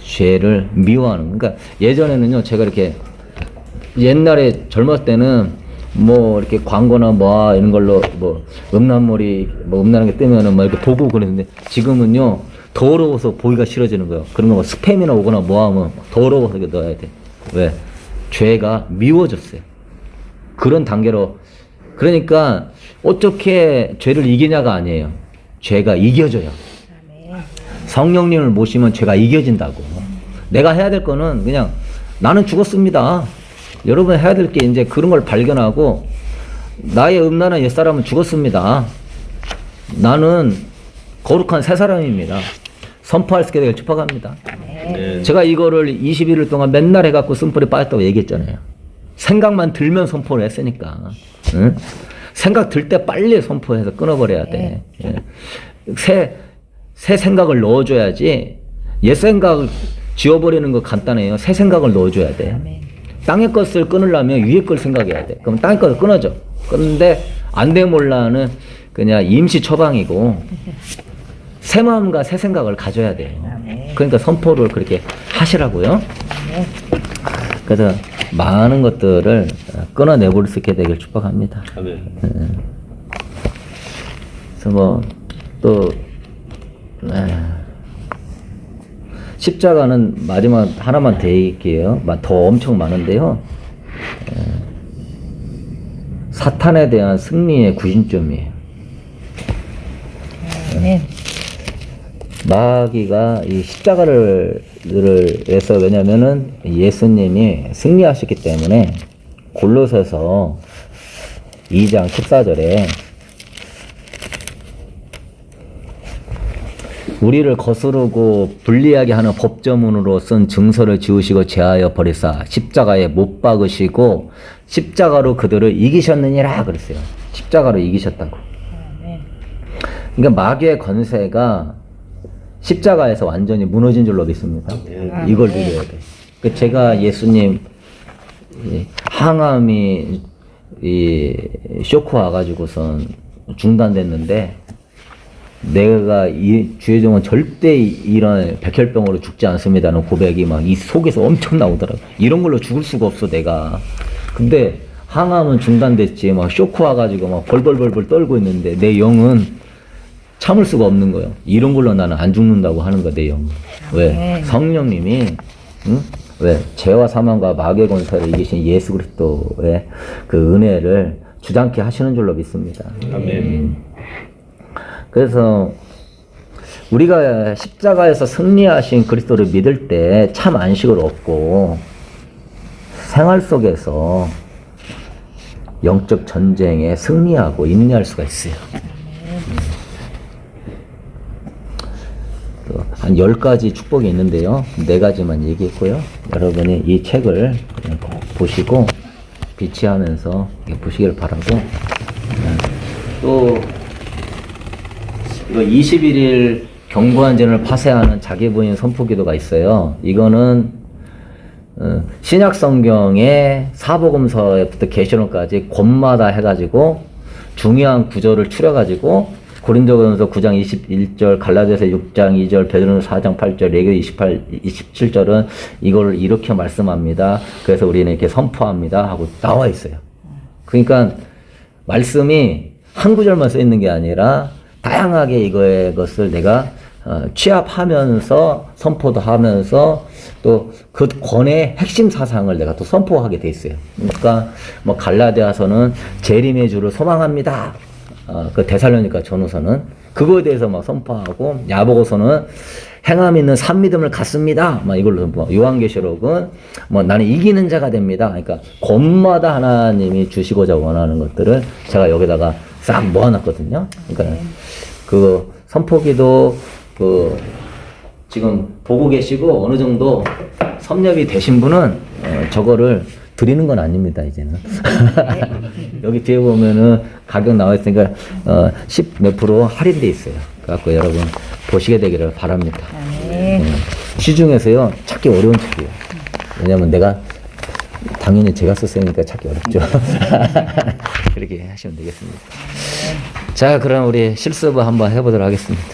죄를 미워하는. 그러니까 예전에는요, 제가 이렇게 옛날에 젊었을 때는 뭐 이렇게 광고나 뭐 이런 걸로 뭐 음란물이 뭐 음란한 게 뜨면은 막 이렇게 보고 그랬는데, 지금은요 더러워서 보기가 싫어지는 거예요. 그런 거 뭐 스팸이나 오거나 뭐 하면 더러워서 이렇게 넣어야 돼. 왜? 죄가 미워졌어요. 그런 단계로. 그러니까 어떻게 죄를 이기냐가 아니에요. 죄가 이겨져요. 아멘. 성령님을 모시면 죄가 이겨진다고. 내가 해야 될 거는 그냥 나는 죽었습니다. 여러분 해야 될 게 이제 그런 걸 발견하고, 나의 음란한 옛사람은 죽었습니다. 나는 거룩한 새 사람입니다. 선포할 수 있게 되길 축복합니다. 아멘. 제가 이거를 21일 동안 맨날 해갖고 쓴뿌리 빠졌다고 얘기했잖아요. 생각만 들면 선포를 했으니까. 응? 생각 들 때 빨리 선포해서 끊어버려야 돼. 예. 새 생각을 넣어줘야지. 옛 생각을 지워버리는 거 간단해요. 새 생각을 넣어줘야 돼. 아멘. 땅의 것을 끊으려면 위의 걸 생각해야 돼. 그럼 땅의 것을 끊어져. 끊는데 안 돼 몰라는 그냥 임시 처방이고, 새 마음과 새 생각을 가져야 돼요. 그러니까 선포를 그렇게 하시라고요. 그래서 많은 것들을 끊어내볼 수 있게 되길 축복합니다. 아멘. 그래서 뭐 또 십자가는 마지막 하나만 드릴게요. 더 엄청 많은데요. 사탄에 대한 승리의 구심점이에요. 아멘. 마귀가 이 십자가를 해서, 왜냐면은 예수님이 승리하셨기 때문에 골로새서 2장 14절에 우리를 거스르고 불리하게 하는 법조문으로 쓴 증서를 지우시고 제하여 버리사 십자가에 못 박으시고 십자가로 그들을 이기셨느니라 그랬어요. 십자가로 이기셨다고. 아멘. 그러니까 마귀의 권세가 십자가에서 완전히 무너진 줄로 믿습니다. 이걸 누려야 돼. 그 제가 예수님 항암이 쇼크 와가지고선 중단됐는데, 내가 이 주의 종은 절대 이런 백혈병으로 죽지 않습니다는 고백이 막 이 속에서 엄청 나오더라고. 이런 걸로 죽을 수가 없어 내가. 근데 항암은 중단됐지, 막 쇼크 와가지고 막 벌벌벌벌 떨고 있는데 내 영은 참을 수가 없는 거예요. 이런 걸로 나는 안 죽는다고 하는 거야, 내 영. 왜? 성령님이, 응? 왜? 죄와 사망과 마귀의 권세를 이기신 예수 그리스도의 그 은혜를 주장케 하시는 줄로 믿습니다. 아멘. 그래서 우리가 십자가에서 승리하신 그리스도를 믿을 때 참 안식을 얻고 생활 속에서 영적 전쟁에 승리하고 인내할 수가 있어요. 한 10가지 축복이 있는데요. 4가지만 얘기했고요. 여러분이 이 책을 그냥 꼭 보시고 비치하면서 보시길 바라고, 또 이거 21일 경고한전을 파쇄하는 자기 부인 선포기도가 있어요. 이거는 신약 성경의 사복음서부터 계시록까지 곳마다 해가지고 중요한 구절을 추려가지고 고린도전서 9장 21절, 갈라디아서 6장 2절, 베드로전서 4장 8절, 레위기 27절은 이걸 이렇게 말씀합니다. 그래서 우리는 이렇게 선포합니다 하고 나와 있어요. 그러니까 말씀이 한 구절만 써 있는 게 아니라 다양하게 이것을 내가 취합하면서 선포도 하면서 또 그 권의 핵심 사상을 내가 또 선포하게 돼 있어요. 그러니까 뭐 갈라디아서는 재림의 주를 소망합니다. 그 데살로니가 전후서는 그거에 대해서 막 선포하고, 야보고서는 행함 있는 산 믿음을 갖습니다. 막 이걸로 선포. 요한계시록은 뭐 나는 이기는 자가 됩니다. 그러니까 곳마다 하나님이 주시고자 원하는 것들을 제가 여기다가 싹 모아놨거든요. 그러니까 그 선포기도 지금 보고 계시고 어느 정도 섭렵이 되신 분은 저거를 드리는 건 아닙니다, 이제는. 여기 뒤에 보면은 가격 나와 있으니까 10 몇 프로 할인돼 있어요. 그래갖고 여러분 보시게 되기를 바랍니다. 시중에서요 찾기 어려운 책이에요. 왜냐면 내가 당연히 제가 썼으니까 찾기 어렵죠. 그렇게 하시면 되겠습니다. 자, 그럼 우리 실습을 한번 해보도록 하겠습니다.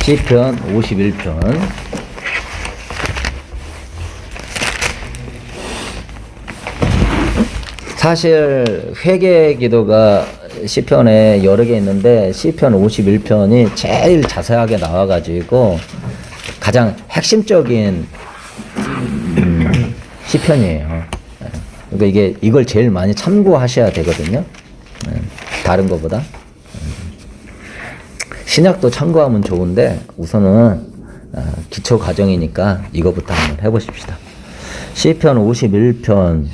시편 51편. 사실 회개 기도가 시편에 여러 개 있는데 시편 51편이 제일 자세하게 나와가지고 가장 핵심적인 시편이에요. 그러니까 이걸 제일 많이 참고하셔야 되거든요. 다른 것보다. 신약도 참고하면 좋은데 우선은 기초 과정이니까 이거부터 한번 해보십시다. 시편 51편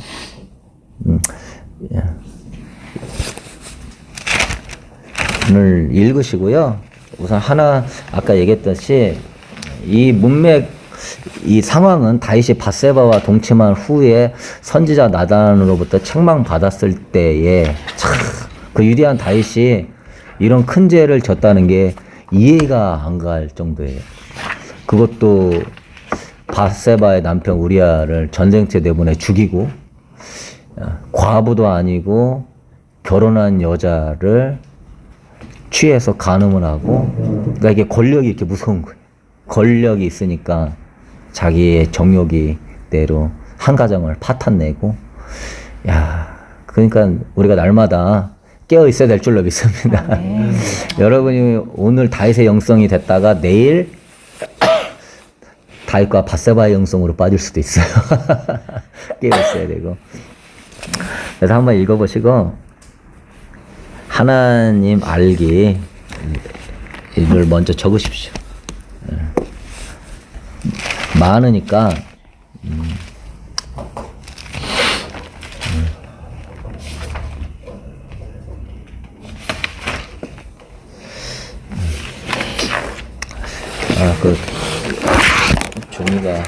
을 읽으시고요. 우선 하나 아까 얘기했듯이 이 문맥, 이 상황은 다윗이 밧세바와 동침한 후에 선지자 나단으로부터 책망받았을 때에 참 그 위대한 다윗이 이런 큰 죄를 졌다는 게 이해가 안 갈 정도예요. 그것도 밧세바의 남편 우리아를 전쟁터 내보내 죽이고, 과부도 아니고 결혼한 여자를 취해서 간음을 하고, 그러니까 이게 권력이 이렇게 무서운 거예요. 권력이 있으니까 자기의 정욕이대로 한 가정을 파탄내고, 그러니까 우리가 날마다 깨어 있어야 될 줄로 믿습니다. 여러분이 오늘 다윗의 영성이 됐다가 내일 다윗과 밧세바의 영성으로 빠질 수도 있어요. 깨어 있어야 되고. 그래서 한번 읽어보시고 하나님 알기 이걸 먼저 적으십시오. 많으니까 그 종이가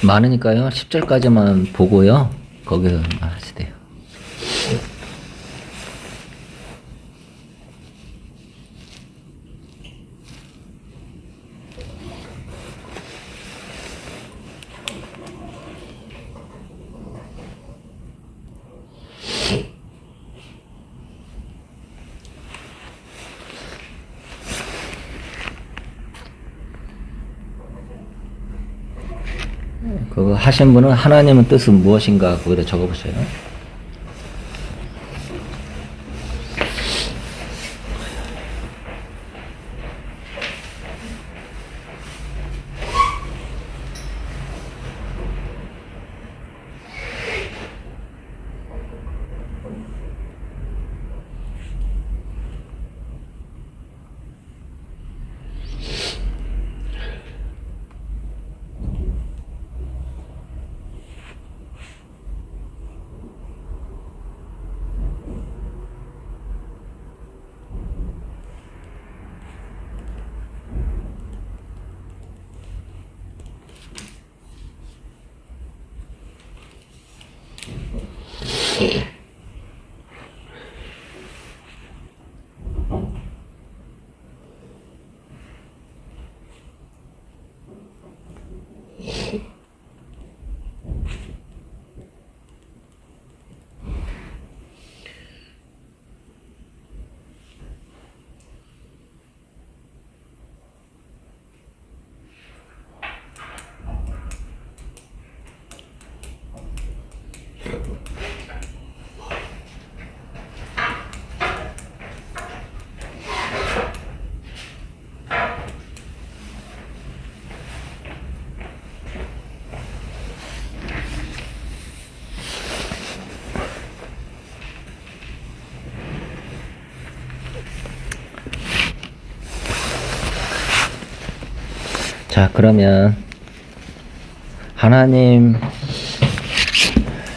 많으니까요. 10절까지만 보고요. 거기서 하시대요. 그거 하신 분은 하나님은 뜻은 무엇인가 거기다 적어보세요. 자, 그러면 하나님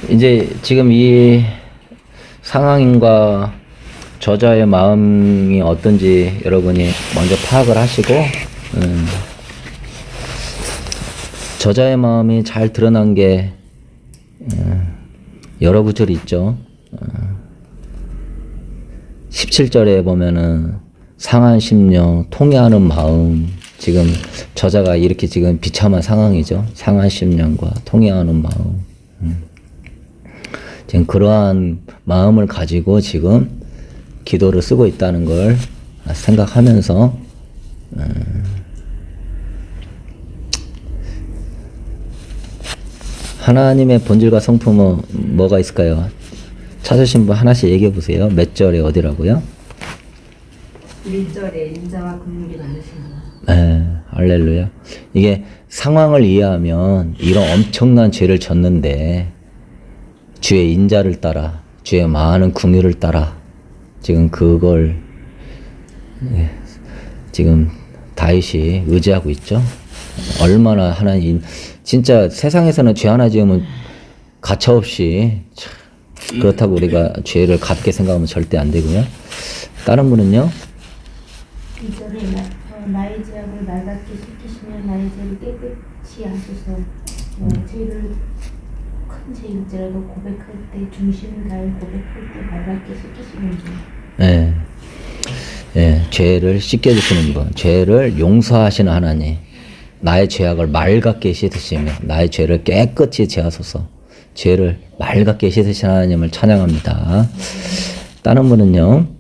이제 지금 이 상황인과 저자의 마음이 어떤지 여러분이 먼저 파악을 하시고 저자의 마음이 잘 드러난 게 여러 구절이 있죠. 17절에 보면은 상한 심령, 통회하는 마음. 지금 저자가 이렇게 지금 비참한 상황이죠. 상한 심령과 통회하는 마음. 지금 그러한 마음을 가지고 지금 기도를 쓰고 있다는 걸 생각하면서 하나님의 본질과 성품은 뭐가 있을까요? 찾으신 분 하나씩 얘기해 보세요. 몇 절에 어디라고요? 1절에 인자와 긍휼이 많으시나. 네, 할렐루야. 이게 상황을 이해하면 이런 엄청난 죄를 졌는데 주의 인자를 따라 주의 많은 긍휼을 따라 지금 그걸 지금 다윗이 의지하고 있죠. 얼마나 하나님 진짜 세상에서는 죄 하나 지으면 가차없이 그렇다고 우리가 죄를 갚게 생각하면 절대 안 되고요. 다른 분은요? 2절에 나의 죄악을 낡게 씻기시면 나의 죄를 깨끗이 하소서. 죄를 큰 죄일지라도 고백할 때 중심을 다해 고백할 때 맑게 씻기시는 분. 네. 예, 죄를 씻겨주시는 분, 죄를 용서하시는 하나님, 나의 죄악을 맑게 씻으시며 나의 죄를 깨끗이 제하소서. 죄를 맑게 씻으시는 하나님을 찬양합니다. 다른 분은요?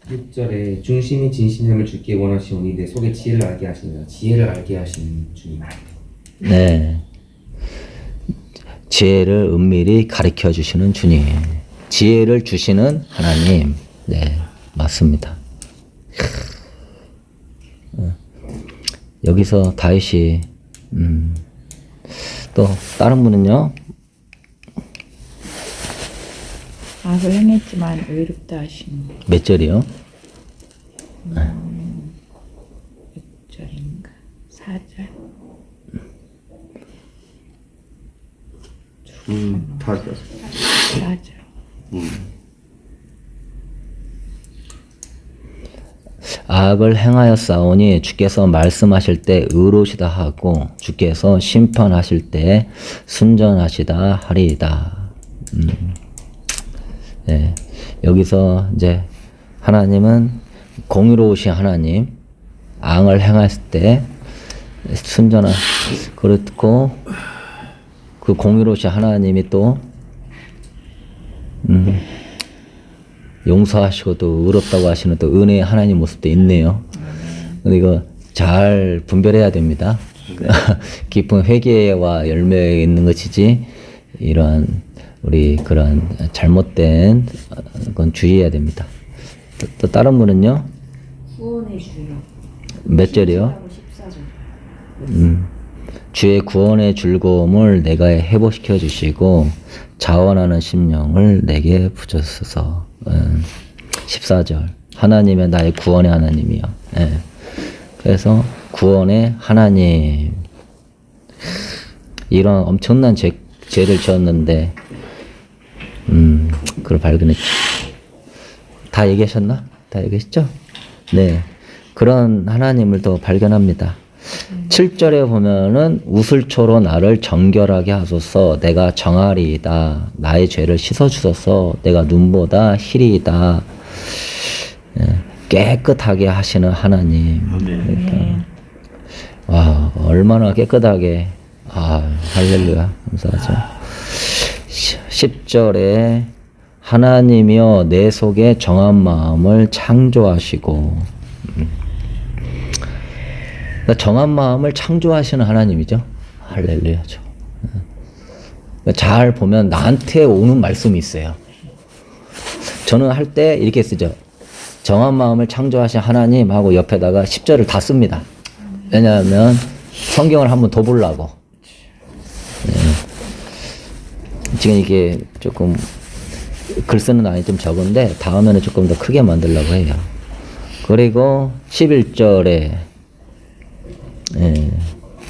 6절에 중심이 진실함을 주께 원하시오니 내 속에 지혜를 알게 하시니라. 지혜를 알게 하시는 주님. 네. 지혜를 은밀히 가르쳐 주시는 주님. 지혜를 주시는 하나님. 네, 맞습니다. 여기서 다윗이 또 다른 분은요? 악을 행했지만 의롭다 하시니. 몇 절이요? 6절인가 4절. 다 4절. 악을 행하였사오니 주께서 말씀하실 때 의로시다 하고 주께서 심판하실 때 순전하시다 하리이다. 네. 여기서 이제 하나님은 공의로우신 하나님, 악을 행했을 때 순전한, 그렇고 그 공의로우신 하나님이 또 용서하시고 또 의롭다고 하시는 또 은혜의 하나님 모습도 있네요. 근데 이거 잘 분별해야 됩니다. 깊은 회개와 열매에 있는 것이지 이러한 우리 그런 잘못된 건 주의해야 됩니다. 또 다른 분은요? 구원의 주요. 몇 절이요? 14절. 주의 구원의 즐거움을 내가 회복시켜 주시고 자원하는 심령을 내게 부여소서. 14절. 하나님의 나의 구원의 하나님이요. 예. 그래서 구원의 하나님. 이런 엄청난 죄를 지었는데 그걸 발견했죠. 다 얘기하셨나? 다 얘기했죠? 네. 그런 하나님을 또 발견합니다. 7절에 보면은 우슬초로 나를 정결하게 하소서 내가 정하리이다. 나의 죄를 씻어주소서 내가 눈보다 희리이다. 깨끗하게 하시는 하나님. 그러니까 와 얼마나 깨끗하게 할렐루야 감사하죠. 10절에 하나님이여 내 속에 정한 마음을 창조하시고 그러니까 정한 마음을 창조하시는 하나님이죠. 할렐루야죠. 그러니까 잘 보면 나한테 오는 말씀이 있어요. 저는 할 때 이렇게 쓰죠. 정한 마음을 창조하신 하나님 하고 옆에다가 10절을 다 씁니다. 왜냐하면 성경을 한번 더 보려고. 지금 이게 조금 글 쓰는 양이 좀 적은데 다음에는 조금 더 크게 만들려고 해요. 그리고 11절에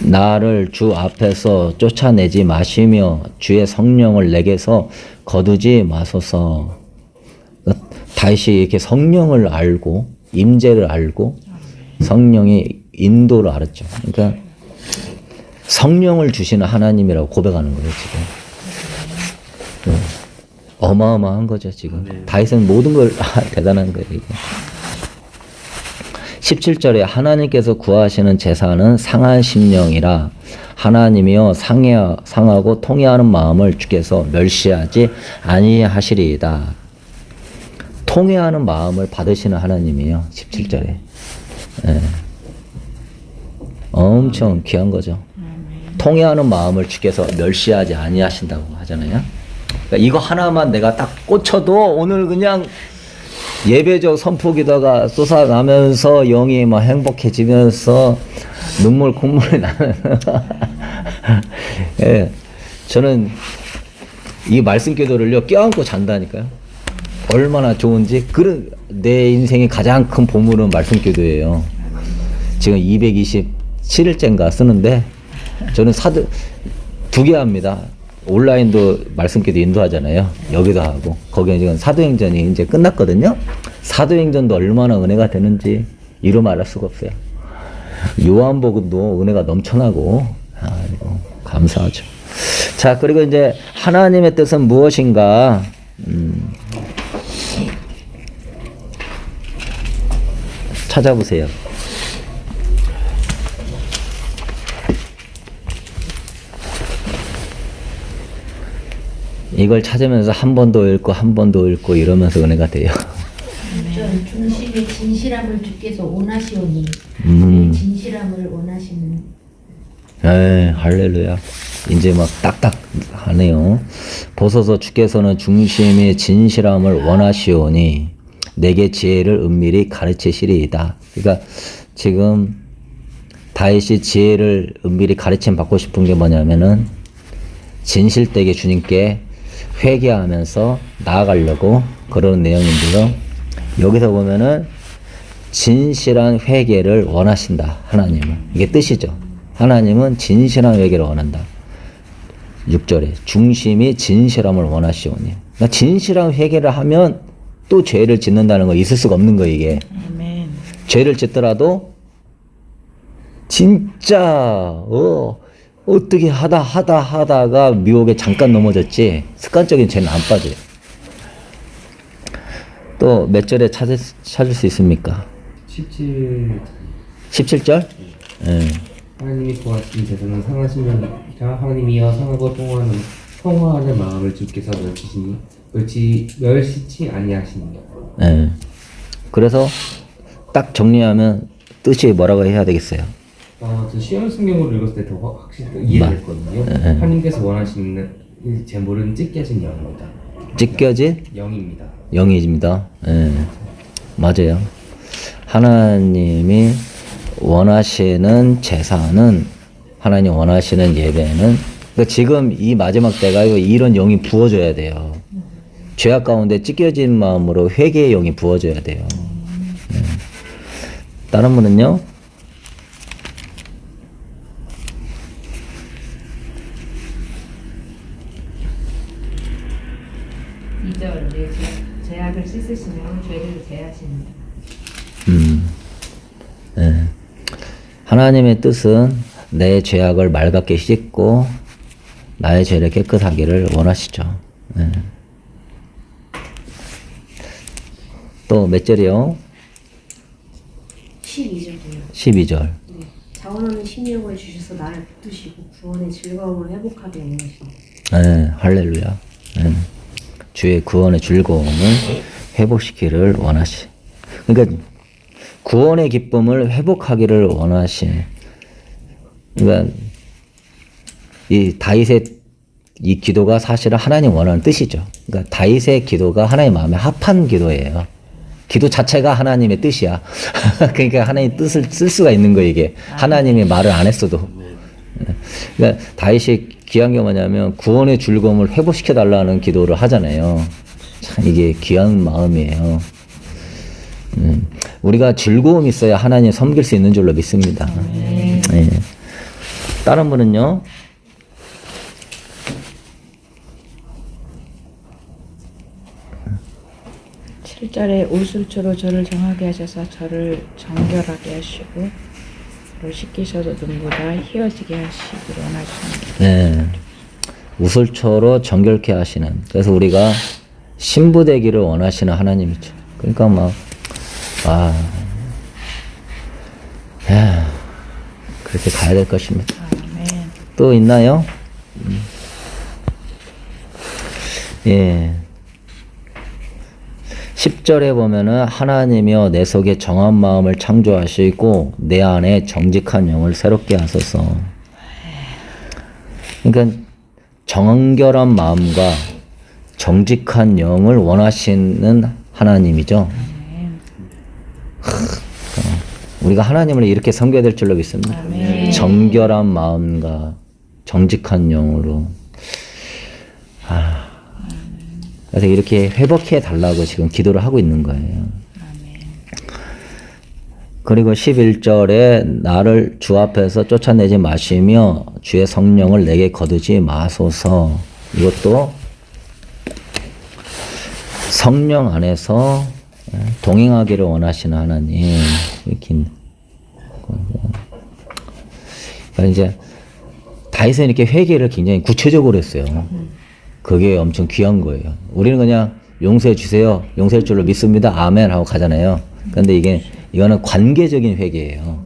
나를 주 앞에서 쫓아내지 마시며 주의 성령을 내게서 거두지 마소서. 다시 이렇게 성령을 알고 임재를 알고 성령의 인도를 알았죠. 그러니까 성령을 주시는 하나님이라고 고백하는 거예요 지금. 어마어마한 거죠 지금. 다윗은 모든 걸 대단한 거예요 이게. 17절에 하나님께서 구하시는 제사는 상한 심령이라 하나님이여 상하고 통회하는 마음을 주께서 멸시하지 아니하시리이다. 통회하는 마음을 받으시는 하나님이에요. 17절에. 엄청 귀한 거죠. 통회하는 마음을 주께서 멸시하지 아니하신다고 하잖아요. 그러니까 이거 하나만 내가 딱 꽂혀도 오늘 그냥 예배적 선포기도가 쏟아나면서 영이 막 행복해지면서 눈물 콧물이 나면서 예, 저는 이 말씀 기도를요 껴안고 잔다니까요. 얼마나 좋은지. 그런 내 인생의 가장 큰 보물은 말씀 기도예요. 지금 227일째인가 쓰는데 저는 두 개 합니다. 온라인도 말씀기도 인도하잖아요. 여기도 하고. 거기에 지금 사도행전이 이제 끝났거든요. 사도행전도 얼마나 은혜가 되는지 이루 말할 수가 없어요. 요한복음도 은혜가 넘쳐나고 감사하죠. 자, 그리고 이제 하나님의 뜻은 무엇인가? 찾아보세요. 이걸 찾으면서 한 번 더 읽고 한 번 더 읽고 이러면서 은혜가 돼요. 중심의 진실함을 주께서 원하시오니 진실함을 원하시는. 네, 할렐루야. 이제 막 딱딱 하네요. 보소서 주께서는 중심의 진실함을 원하시오니 내게 지혜를 은밀히 가르치시리이다. 그러니까 지금 다윗이 지혜를 은밀히 가르침 받고 싶은 게 뭐냐면은 진실되게 주님께 회개하면서 나아가려고 그러는 내용인데요. 여기서 보면은 진실한 회개를 원하신다. 하나님은. 이게 뜻이죠. 하나님은 진실한 회개를 원한다. 6절에 중심이 진실함을 원하시오니. 진실한 회개를 하면 또 죄를 짓는다는 거 있을 수가 없는 거예요 이게. 아멘. 죄를 짓더라도 진짜 어떻게 하다가 미혹에 잠깐 넘어졌지 습관적인 죄는 안 빠져요. 또 몇 절에 찾을 수 있습니까? 17절? 예. 하나님이 구하신 제사는 상하신 명이라 하나님이여 상하고 통화하는 마음을 주께서 멸시치 아니하시니. 예. 그래서 딱 정리하면 뜻이 뭐라고 해야 되겠어요? 저 시험 성경으로 읽었을 때 더 확실히 더 이해됐거든요. 하나님께서 원하시는 이 제물은 찢겨진 영입니다. 찢겨진 영입니다. 영이입니다. 예. 맞아요. 하나님이 원하시는 제사는 하나님 원하시는 예배는 그러니까 지금 이 마지막 때가 이런 영이 부어져야 돼요. 죄악 가운데 찢겨진 마음으로 회개의 영이 부어져야 돼요. 예. 다른 분은요? 2절 내 죄악을 씻으시며 죄를 제하십니다. 예. 하나님의 뜻은 내 죄악을 맑게 씻고 나의 죄를 깨끗하기를 원하시죠. 예. 또 몇 절이요? 12절이요. 12절. 네. 자원하는 심령을 주셔서 나를 붙드시고 구원의 즐거움을 회복하게 원하시니. 예, 할렐루야. 예. 주의 구원의 즐거움을 회복시키기를 원하시. 그러니까 구원의 기쁨을 회복하기를 원하시. 그러니까 이 다윗의 이 기도가 사실은 하나님 원하는 뜻이죠. 그러니까 다윗의 기도가 하나님 마음에 합한 기도예요. 기도 자체가 하나님의 뜻이야. 그러니까 하나님 뜻을 쓸 수가 있는 거예요, 이게. 하나님이 말을 안 했어도. 그러니까 다윗이 귀한 게 뭐냐면 구원의 즐거움을 회복시켜 달라는 기도를 하잖아요. 참 이게 귀한 마음이에요. 우리가 즐거움이 있어야 하나님 섬길 수 있는 줄로 믿습니다. 예. 다른 분은요? 칠 7절에 우술초로 저를 정하게 하셔서 저를 정결하게 하시고 저를 씻기셔서 눈보다 희어지게 하시기를 원하십니다. 네. 우슬초로 정결케 하시는. 그래서 우리가 신부되기를 원하시는 하나님이죠. 그러니까 그렇게 가야 될 것입니다. 아멘. 또 있나요? 예. 10절에 보면은 하나님이여 내 속에 정한 마음을 창조하시고 내 안에 정직한 영을 새롭게 하소서. 그러니까 정결한 마음과 정직한 영을 원하시는 하나님이죠. 우리가 하나님을 이렇게 섬겨야 될 줄로 믿습니다. 정결한 마음과 정직한 영으로. 그래서 이렇게 회복해 달라고 지금 기도를 하고 있는 거예요. 그리고 11절에 나를 주 앞에서 쫓아내지 마시며 주의 성령을 내게 거두지 마소서. 이것도 성령 안에서 동행하기를 원하시는 하나님. 이렇게 그러니까 이제 다윗은 이렇게 회개를 굉장히 구체적으로 했어요. 그게 엄청 귀한 거예요. 우리는 그냥 용서해 주세요. 용서할 줄로 믿습니다. 아멘 하고 가잖아요. 근데 이거는 관계적인 회개예요.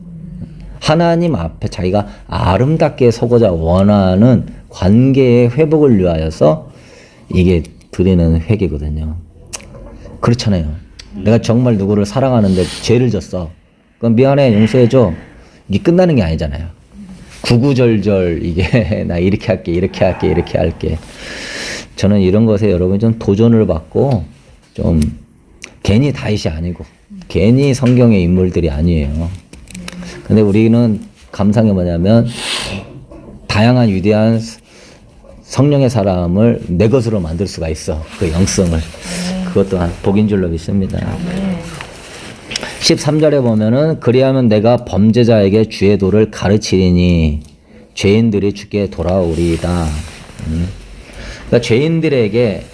하나님 앞에 자기가 아름답게 서고자 원하는 관계의 회복을 위하여서 이게 드리는 회개거든요. 그렇잖아요. 내가 정말 누구를 사랑하는데 죄를 졌어. 그럼 미안해, 용서해줘. 이게 끝나는 게 아니잖아요. 구구절절 이게 나 이렇게 할게, 이렇게 할게, 이렇게 할게. 저는 이런 것에 여러분 좀 도전을 받고 좀 괜히 다윗이 아니고 괜히 성경의 인물들이 아니에요. 근데 우리는 감사한 게 뭐냐면 다양한 위대한 성령의 사람을 내 것으로 만들 수가 있어. 그 영성을. 그것 또한 복인 줄로 믿습니다. 13절에 보면은 그리하면 내가 범죄자에게 주의 도를 가르치리니 죄인들이 주께 돌아오리이다. 그러니까 죄인들에게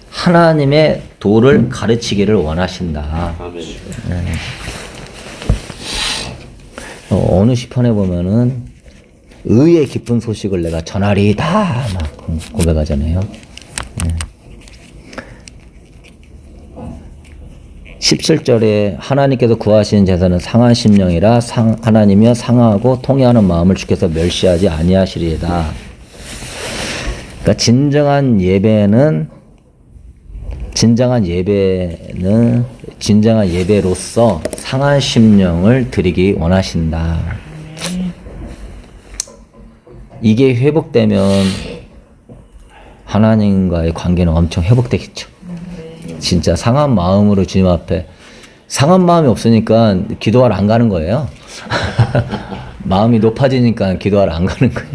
하나님의 도를 가르치기를 원하신다. 어느 시편에 보면은 의의 기쁜 소식을 내가 전하리이다 막 고백하잖아요. 17절에 하나님께서 구하시는 제사는 상한 심령이라 하나님이여 상하고 통회하는 마음을 주께서 멸시하지 아니하시리이다. 그러니까 진정한 예배로서 상한 심령을 드리기 원하신다. 이게 회복되면 하나님과의 관계는 엄청 회복되겠죠. 진짜 상한 마음으로 주님 앞에, 상한 마음이 없으니까 기도하러 안 가는 거예요. 마음이 높아지니까 기도하러 안 가는 거예요.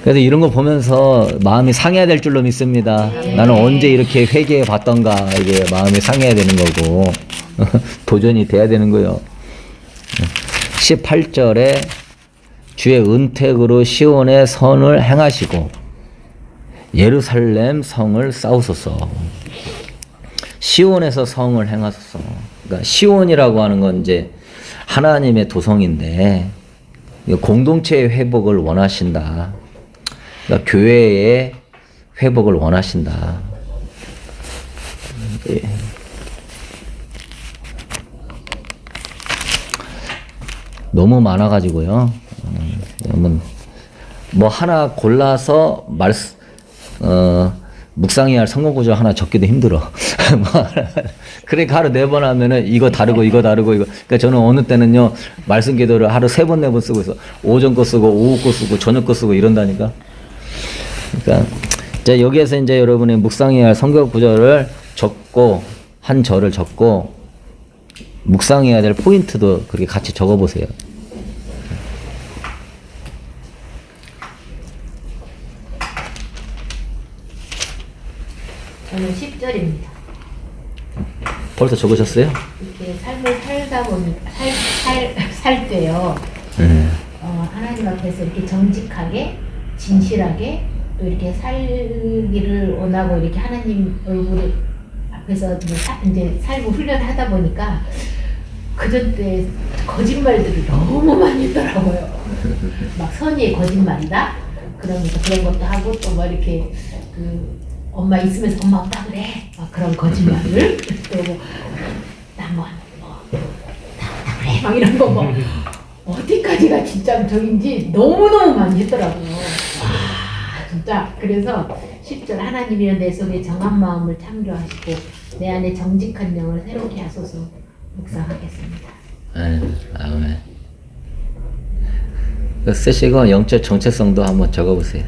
그래서 이런 거 보면서 마음이 상해야 될 줄로 믿습니다. 나는 언제 이렇게 회개해 봤던가, 이게 마음이 상해야 되는 거고 도전이 돼야 되는 거예요. 18절에 주의 은택으로 시온의 선을 행하시고 예루살렘 성을 쌓으소서. 시온에서 성을 행하소서. 그러니까 시온이라고 하는 건 이제 하나님의 도성인데 공동체의 회복을 원하신다. 그러니까 교회의 회복을 원하신다. 너무 많아가지고요. 뭐 하나 골라서 묵상해야 할 성경 구절 하나 적기도 힘들어. 그러니까 하루 4번 하면은 이거 다르고 이거 다르고 이거. 그러니까 저는 어느 때는요 말씀 기도를 하루 3번 4번 쓰고 있어. 오전 거 쓰고 오후 거 쓰고 저녁 거 쓰고 이런다니까. 그러니까 이제 여기에서 이제 여러분이 묵상해야 할 성경 구절을 적고 한 절을 적고 묵상해야 될 포인트도 그렇게 같이 적어보세요. 저는 10절입니다. 벌써 적으셨어요? 이렇게 삶을 살다 보니까 살 때요. 하나님 앞에서 이렇게 정직하게 진실하게 또 이렇게 살기를 원하고 이렇게 하나님 얼굴 앞에서 이제 살고 훈련하다 보니까 그전 때 거짓말들을 너무 많이 했더라고요. 막 선의의 거짓말이다. 그러면서 그런 것도 하고 또 뭐 이렇게 그 엄마 있으면서 엄마 없다 그래. 막 그런 거짓말을 또 나뭐 다 그래. 막 이런 거 뭐 어디까지가 진짜 적인지 너무너무 많이 했더라고요. 와 진짜 그래서 10절 하나님이여 내 속에 정한 마음을 창조하시고 내 안에 정직한 영을 새롭게 하소서 묵상하겠습니다. 아멘. 쓰시고 영적 정체성도 한번 적어보세요.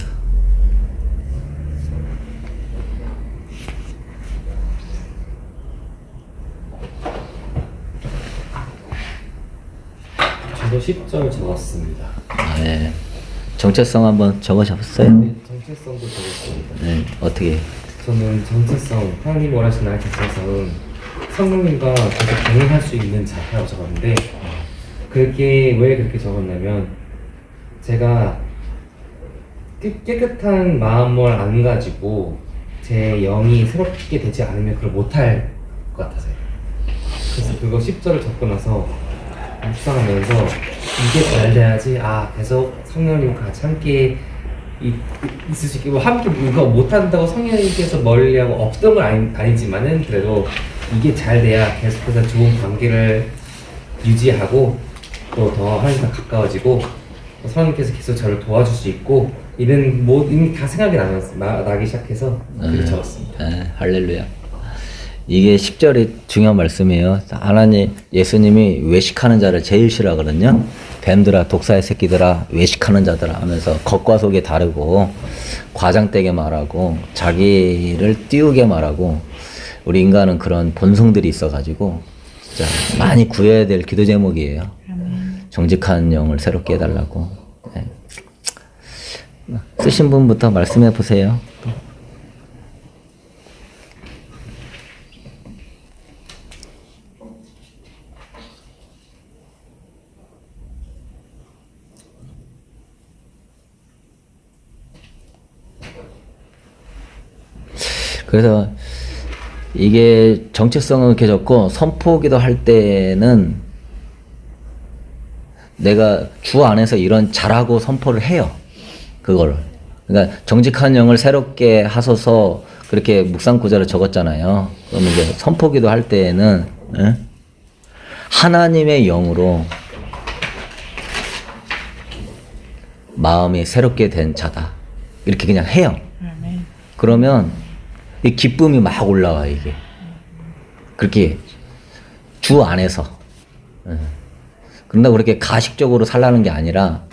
저도 10절 적었습니다. 네. 정체성 한번 적으셨어요? 네, 정체성도 적었습니다. 네. 어떻게? 저는 정체성, 하나님 원하시는 나의 정체성은 성령님과 계속 동행할 수 있는 자라고 적었는데 그게 왜 그렇게 적었냐면 제가 깨끗한 마음을 안 가지고 제 영이 새롭게 되지 않으면 그걸 못할 것 같아서요. 그래서 그거 10절을 적고 나서 묵상하면서 이게 잘 돼야지 계속 성령님과 같이 함께 있을 수 있게 함께 누가 못한다고 성령님께서 멀리하고 없던 건 아니지만은 그래도 이게 잘 돼야 계속해서 좋은 관계를 유지하고 또 더 하나님과 가까워지고 성령님께서 계속 저를 도와줄 수 있고 이런 이미 다 생각이 나기 시작해서 그렇게 적었습니다. 할렐루야. 이게 10절이 중요한 말씀이에요. 하나님, 예수님이 외식하는 자를 제일 싫어하거든요. 뱀들아, 독사의 새끼들아, 외식하는 자들아 하면서 겉과 속이 다르고 과장되게 말하고 자기를 띄우게 말하고 우리 인간은 그런 본성들이 있어가지고 진짜 많이 구해야 될 기도 제목이에요. 정직한 영을 새롭게 해달라고. 네. 쓰신 분부터 말씀해 보세요. 그래서 이게 정체성은 이렇게 적고 선포기도 할 때는 내가 주 안에서 이런 잘하고 선포를 해요. 그거를. 그러니까 정직한 영을 새롭게 하소서 그렇게 묵상구절을 적었잖아요. 그러면 이제 선포기도 할 때에는 예? 하나님의 영으로 마음이 새롭게 된 자다. 이렇게 그냥 해요. 아멘. 그러면 이 기쁨이 막 올라와 이게. 그렇게 주 안에서. 예. 그런다고 그렇게 가식적으로 살라는 게 아니라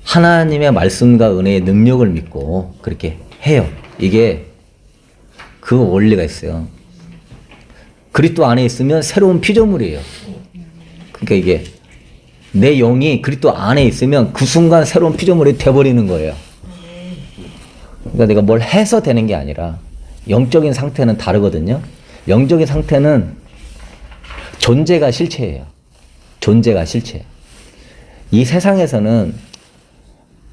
하나님의 말씀과 은혜의 능력을 믿고 그렇게 해요. 이게 그 원리가 있어요. 그리스도 안에 있으면 새로운 피조물이에요. 그러니까 이게 내 영이 그리스도 안에 있으면 그 순간 새로운 피조물이 돼버리는 거예요. 그러니까 내가 뭘 해서 되는 게 아니라 영적인 상태는 다르거든요. 영적인 상태는 존재가 실체예요. 존재가 실체예요. 이 세상에서는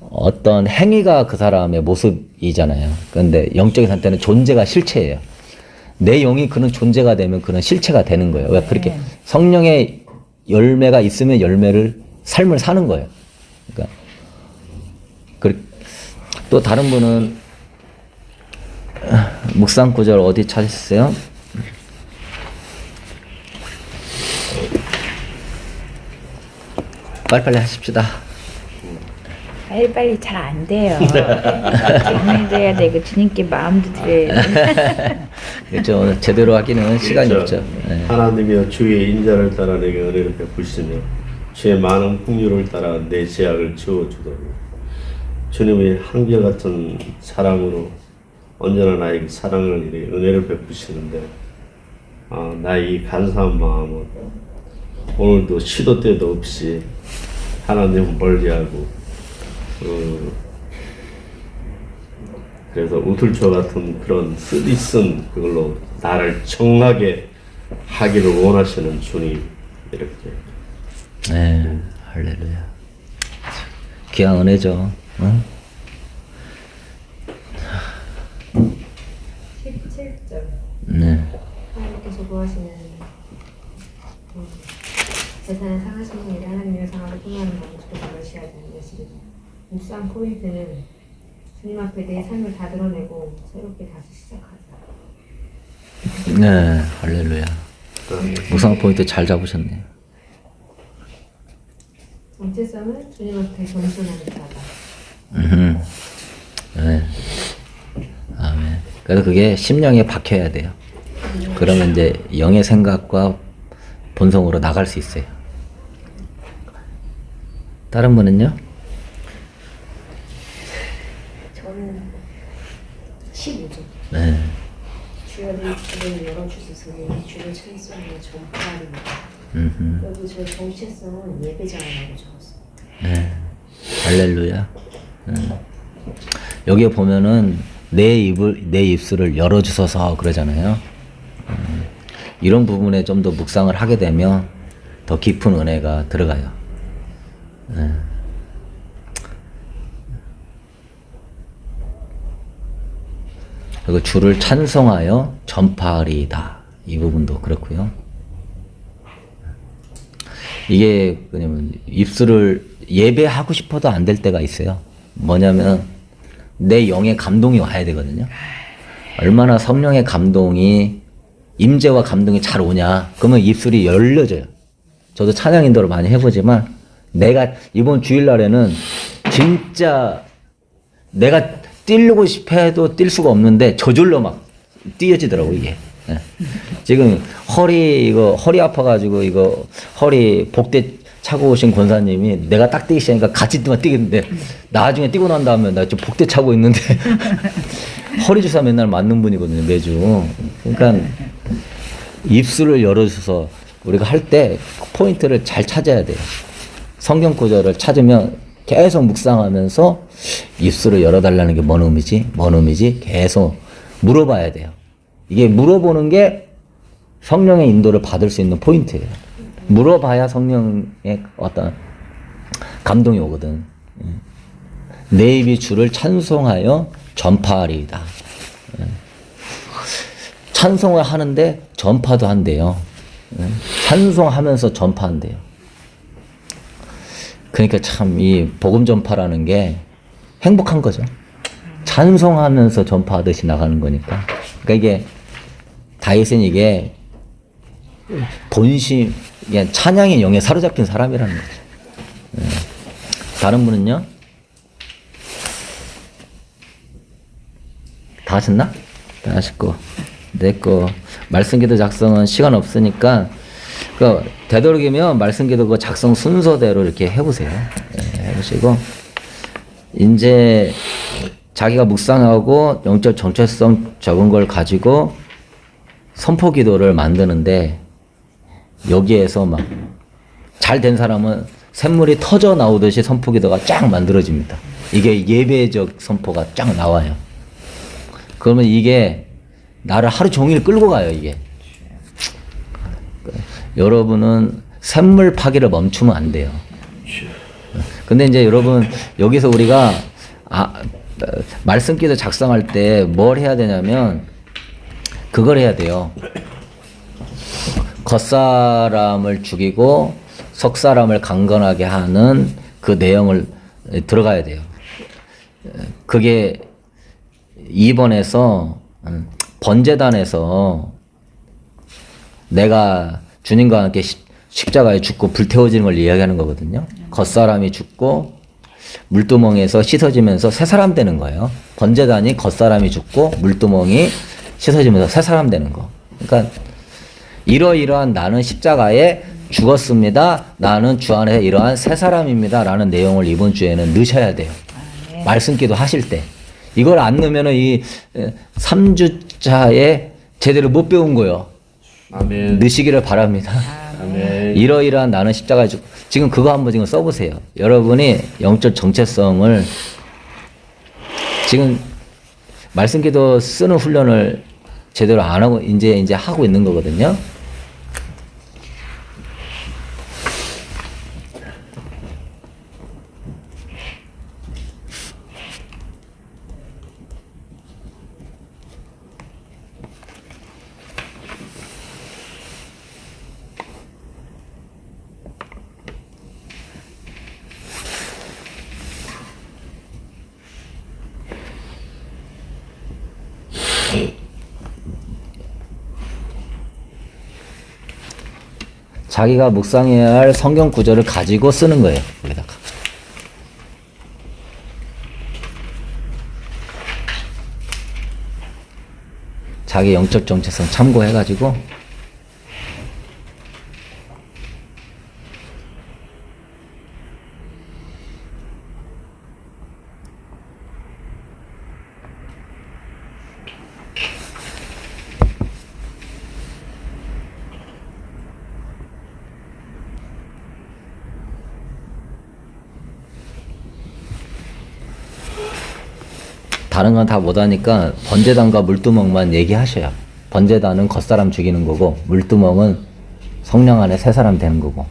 어떤 행위가 그 사람의 모습이잖아요. 그런데 영적인 상태는 존재가 실체예요. 내 영이 그런 존재가 되면 그런 실체가 되는 거예요. 왜 그렇게 성령의 열매가 있으면 삶을 사는 거예요. 그러니까 또 다른 분은 묵상 구절 어디 찾으셨어요? 빨리빨리 하십시다. 빨리빨리 잘 안 돼요. 정리돼야 되고 주님께 마음도 드려야 돼. 그렇죠. 제대로 하기는 시간이 그렇죠. 없죠. 네. 하나님이여 주의 인자를 따라 내게 은혜를 베푸시며 주의 많은 풍요를 따라 내 죄악을 지워주도록 주님의 한결같은 사랑으로 언제나 나에게 사랑을 이래 은혜를 베푸시는데 나의 이 간사한 마음은 오늘도 시도 때도 없이 하나님을 멀리하고 그래서 우틀초 같은 그런 쓰디쓴 그걸로 나를 정하게 하기를 원하시는 주님 이렇게. 네, 할렐루야. 귀한 은혜죠. 응? 17절 네. 하나님께서 구하시는 재산을 상하시는 일에 하나님을 상하고 통하는 방식에서 멸시하지 않으시리라. 묵상 포인트는 주님 앞에 내 삶을 다 드러내고 새롭게 다시 시작하자. 네, 할렐루야. 무상 포인트 잘 잡으셨네요. 정체성은 주님 앞에 겸손하는 자다. 네. 아멘. 그래서 그게 심령에 박혀야 돼요. 그러면 이제 영의 생각과 본성으로 나갈 수 있어요. 다른 분은요? 저는 15절. 네. 주여 내 주를 열어주소서 내 주를 찬송하며 전파하리라. 여기 저 정체성은 예배자라고 적었어요. 네. 할렐루야. 여기에 보면은 내 입술을 열어주소서 그러잖아요. 이런 부분에 좀 더 묵상을 하게 되면 더 깊은 은혜가 들어가요. 네. 그리고 주를 찬송하여 전파하리이다. 이 부분도 그렇고요. 이게 뭐냐면 입술을 예배하고 싶어도 안 될 때가 있어요. 뭐냐면 내 영의 감동이 와야 되거든요. 얼마나 성령의 감동이 임재와 감동이 잘 오냐. 그러면 입술이 열려져요. 저도 찬양 인도를 많이 해보지만 내가 이번 주일날에는 진짜 내가 뛰려고 싶어 해도 뛸 수가 없는데 저절로 막 뛰어지더라고 이게. 예. 지금 허리 아파가지고 이거 허리 복대 차고 오신 권사님이 내가 딱 뛰기 시작하니까 같이 뛰겠는데 나중에 뛰고 난 다음에 나 지금 복대 차고 있는데 허리 주사 맨날 맞는 분이거든요 매주. 그러니까 입술을 열어줘서 우리가 할 때 포인트를 잘 찾아야 돼요. 성경 구절을 찾으면 계속 묵상하면서 입술을 열어달라는 게 뭔 의미지? 뭔 의미지? 계속 물어봐야 돼요. 이게 물어보는 게 성령의 인도를 받을 수 있는 포인트예요. 물어봐야 성령의 어떤 감동이 오거든. 내 입이 주를 찬송하여 전파하리이다. 찬송을 하는데 전파도 한대요. 찬송하면서 전파한대요. 그러니까 참 이 복음 전파라는 게 행복한 거죠. 찬송하면서 전파하듯이 나가는 거니까. 그러니까 이게 다윗은 이게 본심, 이게 찬양의 영에 사로잡힌 사람이라는 거죠. 네. 다른 분은요? 다 하셨나? 다 하셨고. 내 거 말씀기도 작성은 시간 없으니까 그 되도록이면 말씀기도 그 작성 순서대로 이렇게 해보세요. 네, 해보시고 이제 자기가 묵상하고 영적 정체성 적은 걸 가지고 선포기도를 만드는데 여기에서 막 잘 된 사람은 샘물이 터져 나오듯이 선포기도가 쫙 만들어집니다. 이게 예배적 선포가 쫙 나와요. 그러면 이게 나를 하루 종일 끌고 가요, 이게. 여러분은 샘물 파기를 멈추면 안 돼요. 근데 이제 여러분, 여기서 우리가, 말씀기도 작성할 때 뭘 해야 되냐면, 그걸 해야 돼요. 겉사람을 죽이고, 속사람을 강건하게 하는 그 내용을 들어가야 돼요. 그게 2번에서, 번제단에서 내가 주님과 함께 십자가에 죽고 불태워지는 걸 이야기하는 거거든요. 겉사람이 죽고 물두멍에서 씻어지면서 새 사람 되는 거예요. 번제단이 겉사람이 죽고 물두멍이 씻어지면서 새 사람 되는 거. 그러니까 이러이러한 나는 십자가에 죽었습니다. 나는 주 안에 이러한 새 사람입니다. 라는 내용을 이번 주에는 넣으셔야 돼요. 말씀기도 하실 때. 이걸 안 넣으면 이 3주차에 제대로 못 배운 거예요. 아멘. 넣으시기를 바랍니다. 아멘. 이러이러한 나는 십자가에 죽고 지금 그거 한번 지금 써보세요. 여러분이 영적 정체성을 지금 말씀기도 쓰는 훈련을 제대로 안 하고 이제 하고 있는 거거든요. 자기가 묵상해야 할 성경 구절을 가지고 쓰는 거예요. 여기다가. 자기 영적 정체성 참고해가지고 다른 건 다 못하니까 번제단과 물두멍만 얘기하셔요. 번제단은 겉사람 죽이는 거고 물두멍은 성령 안에 새 사람 되는 거고.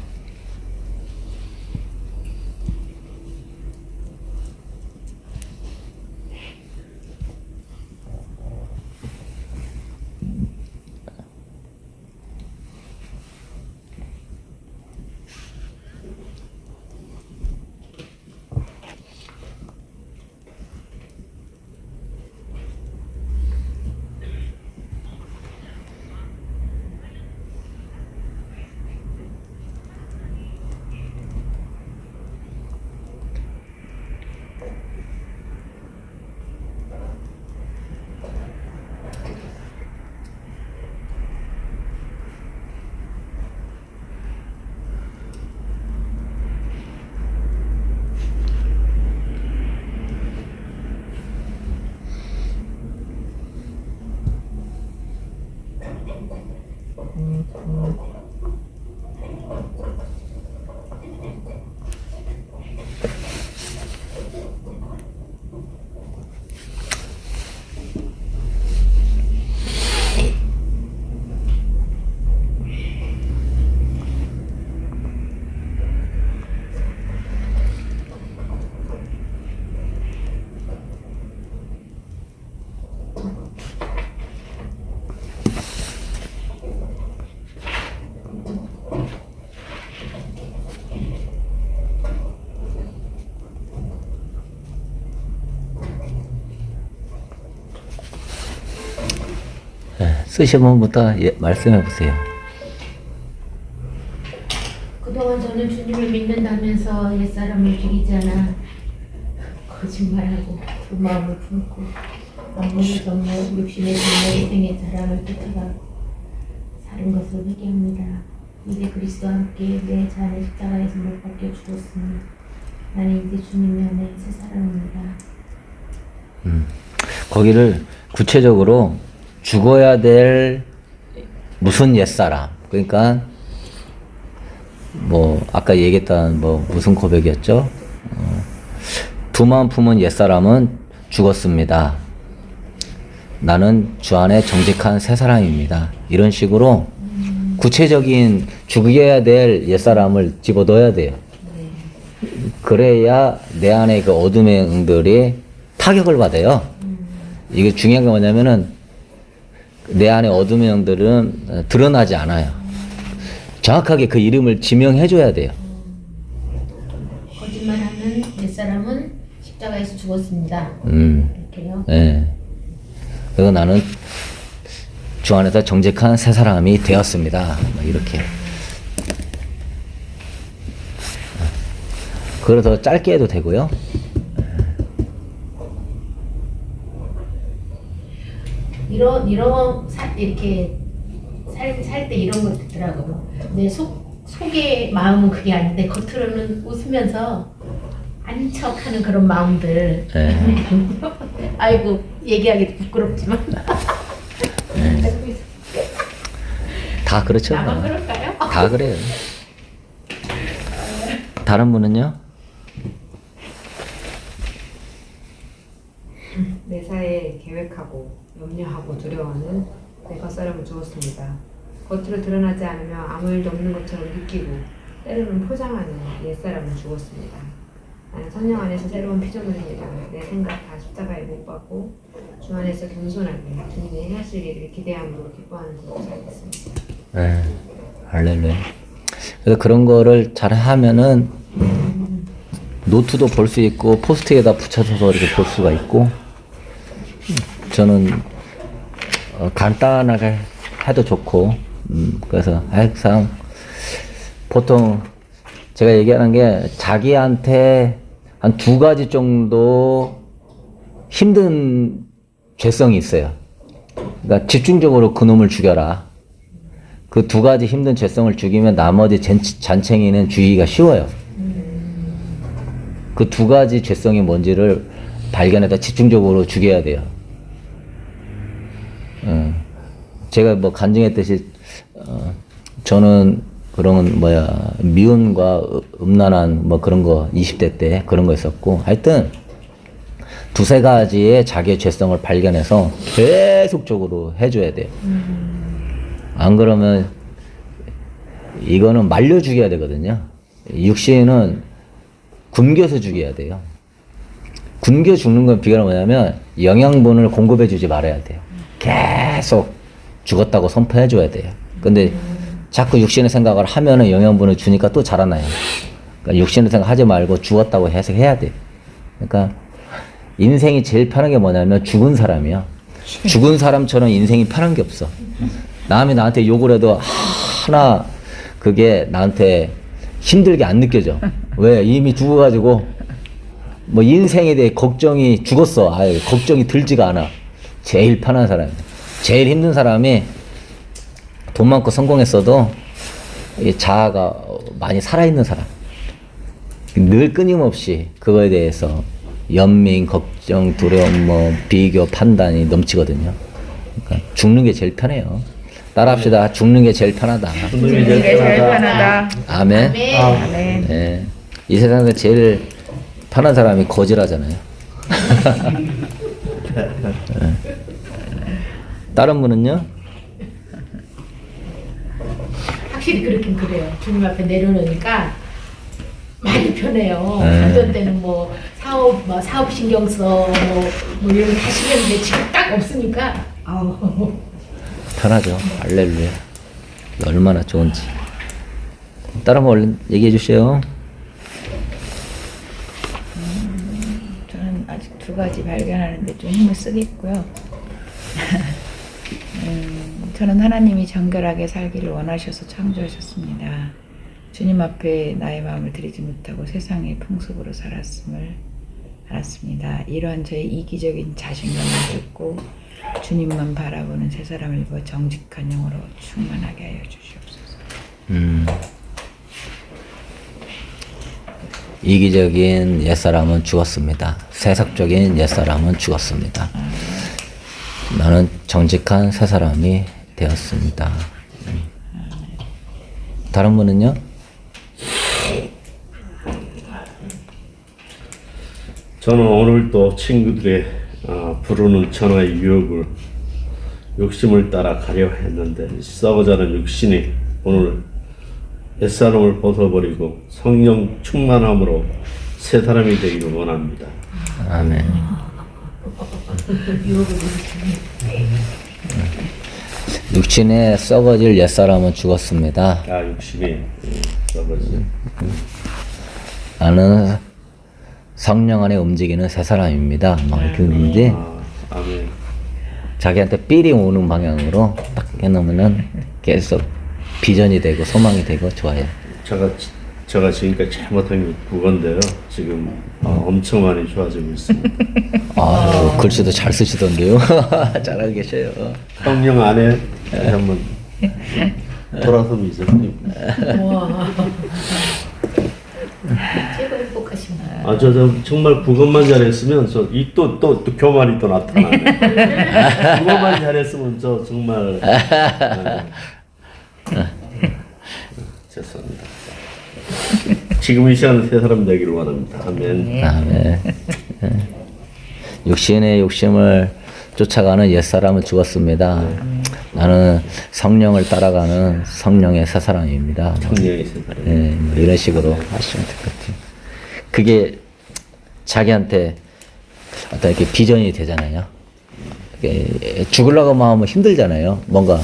쓰시면 부터 말씀해 보세요. 그동안 저는 주님을 믿는다면서 옛사람을 죽이잖아. 거짓말하고 그 마음을 품고 만물의 정욕, 육신의 정욕, 인생의 자랑을 쫓아가고 사는 것을 회개합니다. 이제 그리스도와 함께 내 자녀 십자가에서 못 박혀 죽었으니 나는 이제 주님 안에 새 사람입니다. 거기를 구체적으로 죽어야 될 무슨 옛사람, 그러니까 뭐 아까 얘기했던 뭐 무슨 고백이었죠? 두 마음 품은 옛사람은 죽었습니다. 나는 주 안에 정직한 새 사람입니다. 이런 식으로 구체적인 죽여야 될 옛사람을 집어넣어야 돼요. 그래야 내 안에 그 어둠의 영들이 타격을 받아요. 이게 중요한 게 뭐냐면은 내 안에 어둠의 영들은 드러나지 않아요. 정확하게 그 이름을 지명해줘야 돼요. 거짓말하는 옛사람은 십자가에서 죽었습니다. 이렇게요. 네. 그래서 나는 주 안에서 정직한 새 사람이 되었습니다. 막 이렇게. 그래서 짧게 해도 되고요. 이렇게 살 때 이런 거 있더라고요. 내 속의 마음은 그게 아닌데 겉으로는 웃으면서 아닌 척하는 그런 마음들. 네. 아이고 얘기하기도 부끄럽지만. 다 그렇죠. 나만 그럴까요? 다 그래요. 다른 분은요? 매사에 계획하고 염려하고 두려워하는 내 겉사람을 주었습니다. 겉으로 드러나지 않으며 아무 일도 없는 것처럼 느끼고 때로는 포장하는 옛사람을 주었습니다. 나는 성령 안에서 새로운 피조물을 입어 내 생각 다 십자가에 못 박고 주 안에서 겸손하게 주님이 행하실 일을 기대함으로 기뻐하는 삶을 살겠습니다. 네. 할렐루야. 그래서 그런 거를 잘 하면은 노트도 볼 수 있고 포스트에다 붙여서 이렇게 볼 수가 있고 저는 간단하게 해도 좋고 그래서 항상 보통 제가 얘기하는 게 자기한테 한 2가지 정도 힘든 죄성이 있어요. 그러니까 집중적으로 그놈을 죽여라. 그 2가지 힘든 죄성을 죽이면 나머지 잔챙이는 죽이기가 쉬워요. 그 2가지 죄성이 뭔지를 발견해서 집중적으로 죽여야 돼요. 제가 뭐 간증했듯이 저는 그런 미움과 음란한 뭐 그런 거 20대 때 그런 거 있었고 하여튼 2-3가지의 자기의 죄성을 발견해서 계속적으로 해줘야 돼요. 안 그러면 이거는 말려 죽여야 되거든요. 육신은 굶겨서 죽여야 돼요. 굶겨 죽는 건 비결은 뭐냐면 영양분을 공급해 주지 말아야 돼요. 계속 죽었다고 선포해 줘야 돼요. 근데 자꾸 육신의 생각을 하면은 영양분을 주니까 또 자라나요. 그러니까 육신의 생각 하지 말고 죽었다고 해석해야 돼요. 그러니까 인생이 제일 편한 게 뭐냐면 죽은 사람이야. 죽은 사람처럼 인생이 편한 게 없어. 남이 나한테 욕을 해도 하나 그게 나한테 힘들게 안 느껴져. 왜? 이미 죽어가지고 뭐 인생에 대해 걱정이 죽었어. 아유, 걱정이 들지가 않아. 제일 편한 사람이야. 제일 힘든 사람이 돈 많고 성공했어도 이 자아가 많이 살아있는 사람. 늘 끊임없이 그거에 대해서 연민, 걱정, 두려움, 뭐 비교, 판단이 넘치거든요. 그러니까 죽는 게 제일 편해요. 따라합시다. 죽는 게 제일 편하다. 죽는 게 제일 편하다. 아멘. 아멘. 네. 이 세상에서 제일 편한 사람이 거지라잖아요. 네. 다른 분은요? 확실히 그렇긴 그래요. 주님 앞에 내려놓으니까 많이 편해요. 네. 어떤 때는 뭐 사업 신경 써 뭐 이런 거 하시는데 지금 딱 없으니까 아우. 편하죠. 할렐루야. 얼마나 좋은지. 다른 거 얼른 얘기해 주세요. 저는 아직 2가지 발견하는데 좀 힘을 쓰겠고요. 저는 하나님이 정결하게 살기를 원하셔서 창조하셨습니다. 주님 앞에 나의 마음을 드리지 못하고 세상의 풍습으로 살았음을 알았습니다. 이러한 저의 이기적인 자신감을 쫓고 주님만 바라보는 새 사람을 입어 정직한 영으로 충만하게 하여 주시옵소서. 이기적인 옛사람은 죽었습니다. 세속적인 옛사람은 죽었습니다. 나는 정직한 새 사람이 되었습니다. 다른 분은요? 저는 오늘도 친구들의 부르는 전화의 유혹을 욕심을 따라 가려 했는데 썩어자는 육신이 오늘 옛사람을 벗어버리고 성령 충만함으로 새 사람이 되기를 원합니다. 아멘. 육신에 썩어질 옛사람은 죽었습니다. 육신이 썩어지. 나는 성령 안에 움직이는 새 사람입니다. 막 이렇게 그러는데 아멘. 자기한테 삘이 오는 방향으로 딱 해놓으면은 계속 비전이 되고 소망이 되고 좋아요. 제가 지금까지 잘못한 게 그건데요. 지금 엄청 많이 좋아지고 있습니다. 아, 글씨도 잘 쓰시던데요. 잘하고 계셔요. 성령 안에 다시 한번 돌아서 미소님. 최고 행복하십니다. 저 정말 그것만 잘했으면 또 교만이 또 나타나네. 그것만 잘했으면 저 정말 죄송합니다. 지금 이 시간에 새 사람 되기를 원합니다. 아멘. 아멘. 육신의 욕심을 쫓아가는 옛사람은 죽었습니다. 나는 성령을 따라가는 성령의 새 사람입니다. 성령의 새 사람. 네, 뭐 이런 식으로 하시면 될 것 같아요. 그게 자기한테 어떤 이렇게 비전이 되잖아요. 이게 죽으려고 하면 힘들잖아요. 뭔가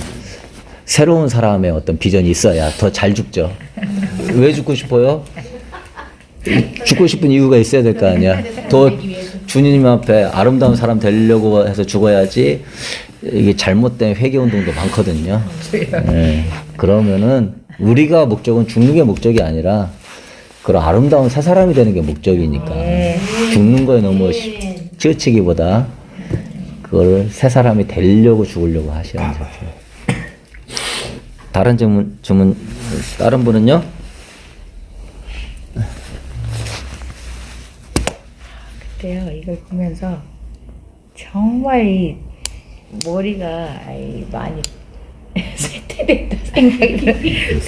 새로운 사람의 어떤 비전이 있어야 더 잘 죽죠. 왜 죽고 싶어요? 죽고 싶은 이유가 있어야 될 거 아니야. 더 주님 앞에 아름다운 사람 되려고 해서 죽어야지. 이게 잘못된 회개 운동도 많거든요. 네. 그러면은 우리가 목적은 죽는 게 목적이 아니라 그런 아름다운 새 사람이 되는 게 목적이니까 죽는 거에 너무 치우치기보다 그걸 새 사람이 되려고 죽으려고 하시는 거죠. 다른 주문 다른 분은요? 그때요 이걸 보면서 정말 이 머리가 많이 쇠퇴됐다 생각이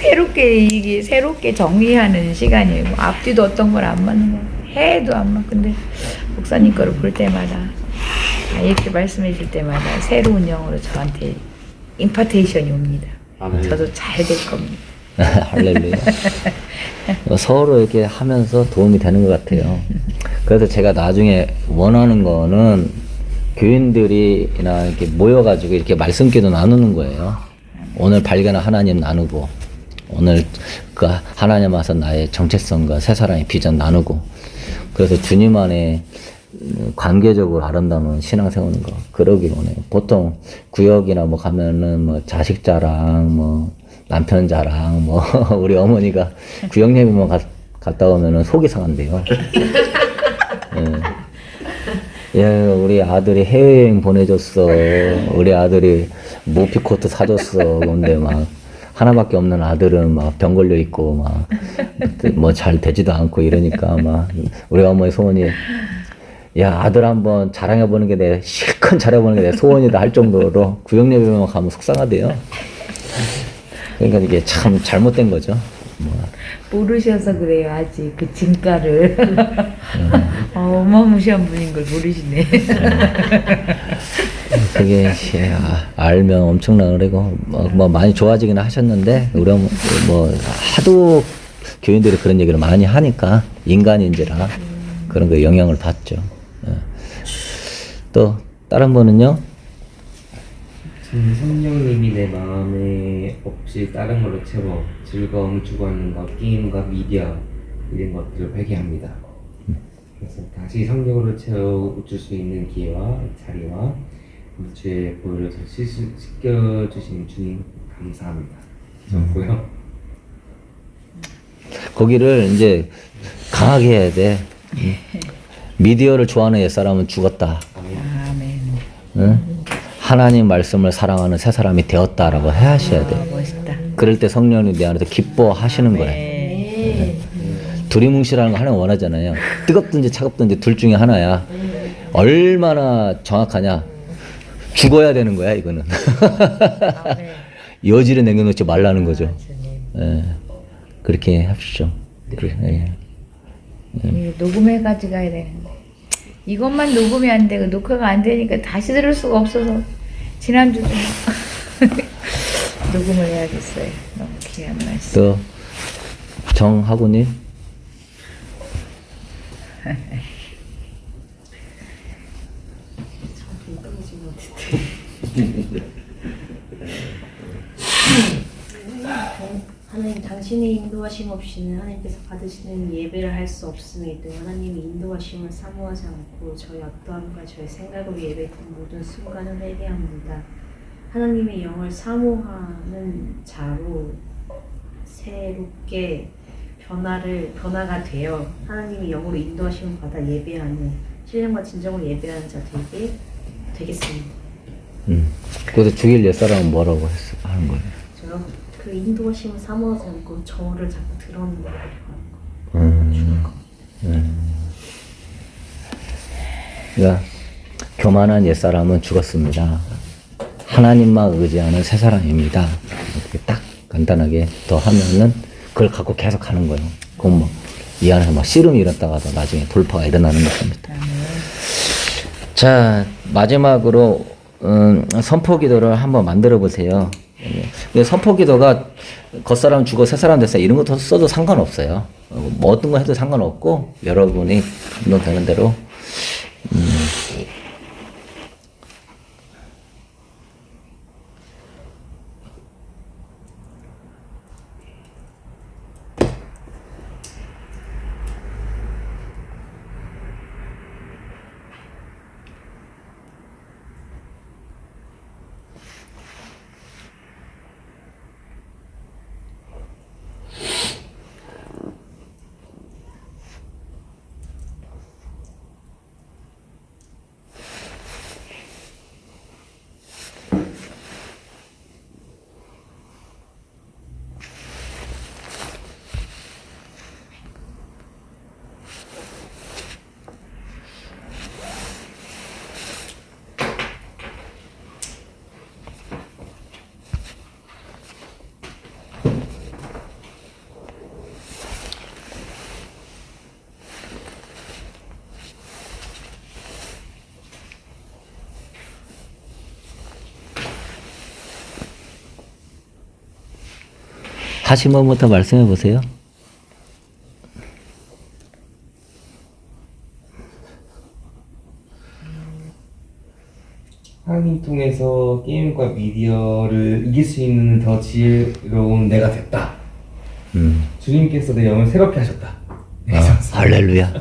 새롭게 정리하는 시간이에요. 뭐 앞뒤도 어떤 걸 안 맞는 거 해도 안 맞고 근데 목사님 거를 볼 때마다 이렇게 말씀해 줄 때마다 새로운 영어로 저한테 임파테이션이 옵니다. 아멘. 저도 잘 될 겁니다. 할렐루야. 서로 이렇게 하면서 도움이 되는 것 같아요. 그래서 제가 나중에 원하는 거는 교인들이나 이렇게 모여가지고 이렇게 말씀기도 나누는 거예요. 오늘 발견한 하나님 나누고, 오늘 그 하나님 와서 나의 정체성과 새 사랑의 비전 나누고, 그래서 주님 안에 관계적으로 아름다운 신앙 세우는 거, 그러길 원해요. 보통 구역이나 뭐 가면은 뭐 자식 자랑, 뭐 남편 자랑, 뭐 우리 어머니가 구역 예배만 갔다 오면은 속이 상한대요. 예, 우리 아들이 해외여행 보내줬어. 우리 아들이 모피코트 사줬어. 근데 막 하나밖에 없는 아들은 막 병 걸려 있고 막 뭐 잘 되지도 않고 이러니까 막 우리 어머니 소원이 야 아들 한번 자랑해보는 게 내 실컷 잘해보는 게 내 소원이다 할 정도로 구역 예배만 가면 속상하대요. 그러니까 이게 참 잘못된 거죠. 뭐. 모르셔서 그래요 아직 그 진가를. 어마무시한 분인 걸 모르시네. 그게 알면 엄청나 그리고 뭐 많이 좋아지긴 하셨는데 우리 뭐 하도 교인들이 그런 얘기를 많이 하니까 인간인지라 그런 거 영향을 받죠. 또 다른 분은요? 저는 성령님이 내 마음에 없이 다른 걸로 채워 즐거움을 주고하는 것, 게임과 미디어 이런 것들을 회개합니다. 그래서 다시 성령으로 채워줄 수 있는 기회와 자리와 죄 보혈로서 씻겨주신 주님 감사합니다. 좋고요. 거기를 이제 강하게 해야 돼. 미디어를 좋아하는 옛사람은 죽었다. 아멘. 응? 하나님 말씀을 사랑하는 새 사람이 되었다라고 하셔야 돼. 멋있다. 그럴 때 성령이 내 안에서 기뻐하시는 거예요. 네. 두리뭉실하는 거 하나님 원하잖아요. 뜨겁든지 차갑든지 둘 중에 하나야. 얼마나 정확하냐. 죽어야 되는 거야 이거는. 아멘. 여지를 남겨놓지 말라는 거죠. 주님. 예. 그렇게 합시죠. 예. 이거 녹음해가지고 가야 되는데 이것만 녹음이 안 되고 녹화가 안 되니까 다시 들을 수가 없어서 지난주도 녹음을 해야겠어요. 너무 귀한 말씀. 또 정하고님. 하나님 당신의 인도하심 없이는 하나님께서 받으시는 예배를 할 수 없음에도 하나님의 인도하심을 사모하지 않고 저희 어떠함과 저희 생각으로 예배드린 모든 순간을 회개합니다. 하나님의 영을 사모하는 자로 새롭게 변화가 되어 하나님의 영으로 인도하심을 받아 예배하는 신령과 진정으로 예배하는 자 되겠습니다. 그래서 죽일 옛사람은 뭐라고 하는 거예요? 저요 그 인도하심을 사모하지 않고 저를 자꾸 드러내는 거예요. 죽을 거. 그러니까 교만한 옛사람은 죽었습니다. 하나님만 의지하는 새 사람입니다. 이렇게 딱 간단하게 더 하면은 그걸 갖고 계속 하는 거예요. 그럼 이 안에서 막 씨름이 일었다가도 나중에 돌파가 일어나는 것입니다. 자, 마지막으로 선포 기도를 한번 만들어 보세요. 선포 기도가 겉사람 죽어 새사람 됐어 이런 것도 써도 상관없어요. 뭐 어떤 거 해도 상관없고 여러분이 운동되는 대로 하신 분부터 말씀해 보세요. 하나님 통해서 게임과 미디어를 이길 수 있는 더 지혜로운 내가 됐다. 주님께서 내 영을 새롭게 하셨다. 할렐루야.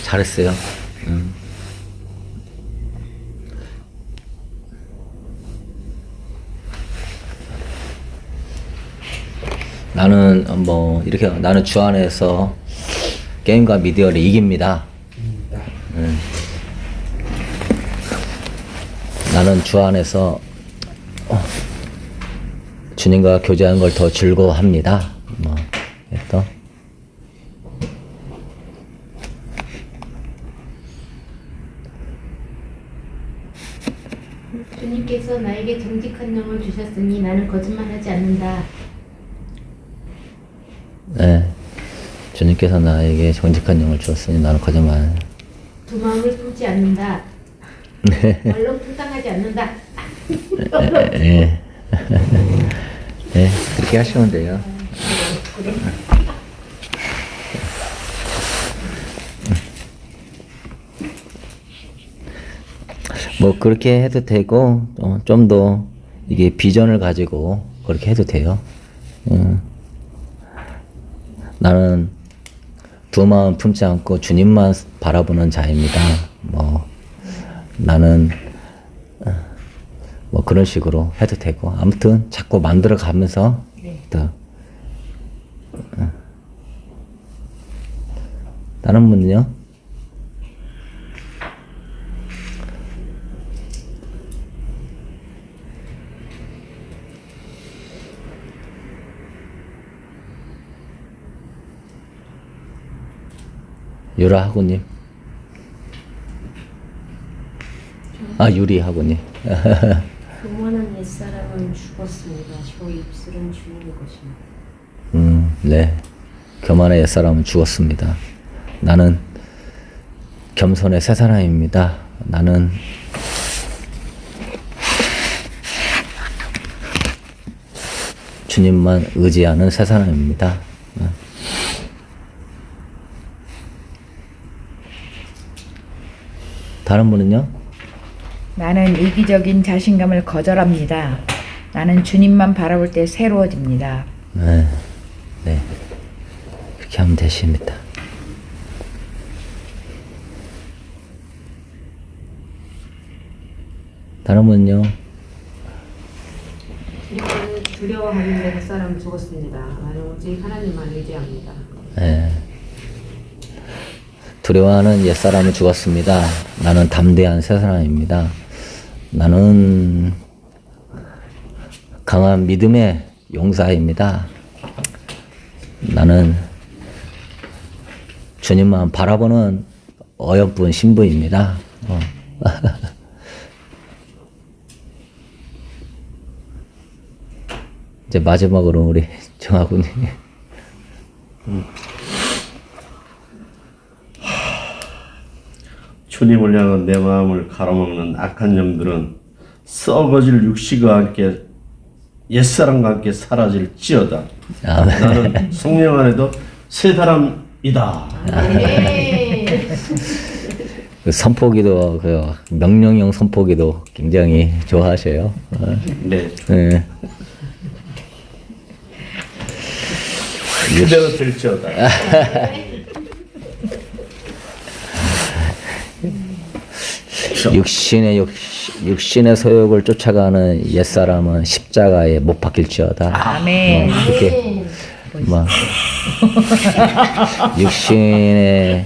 잘했어요. 나는 이렇게 나는 주 안에서 게임과 미디어를 이깁니다. 나는 주 안에서 주님과 교제하는 걸 더 즐거워합니다. 또 주님께서 나에게 정직한 영을 주셨으니 나는 거짓말하지 않는다. 네, 주님께서 나에게 정직한 영을 주었으니 나는 거짓말. 두 마음을 품지 않는다. 네. 얼렁뚱땅하지 않는다. 네. 네, 그렇게 하시면 돼요. 그렇게 해도 되고, 좀 더 이게 비전을 가지고 그렇게 해도 돼요. 나는 두 마음 품지 않고 주님만 바라보는 자입니다. 나는 뭐 그런 식으로 해도 되고 아무튼 자꾸 만들어 가면서 더 다른 분은요? 유라 하고님. 아, 유리 하고님. 교만한 옛사람은 죽었습니다. 저 입술은 죽는 것입니다. 네. 교만의 옛사람은 죽었습니다. 나는 겸손의 새 사람입니다. 나는 주님만 의지하는 새 사람입니다. 다른 분은요? 나는 이기적인 자신감을 거절합니다. 나는 주님만 바라볼 때 새로워집니다. 네. 네. 그렇게 하면 되십니다. 다른 분은요? 주님을 두려워하는 내 사람은 죽었습니다. 나는 오직 하나님만 의지합니다. 네. 두려워하는 옛사람은 죽었습니다. 나는 담대한 새 사람입니다. 나는 강한 믿음의 용사입니다. 나는 주님만 바라보는 어여쁜 신부입니다. 이제 마지막으로 우리 정하군이 주님을 향한 내 마음을 가로막는 악한 영들은 썩어질 육시가 함께 옛사람과 함께 사라질지어다. 아멘. 나는 성령 안에도 새 사람이다. 그 선포기도 그 명령형 선포기도 굉장히 좋아하셔요. 네. 네. 그대로 될지어다. 육신의 소욕을 쫓아가는 옛사람은 십자가에 못 박힐지어다. 아멘. 이렇게 뭐 육신의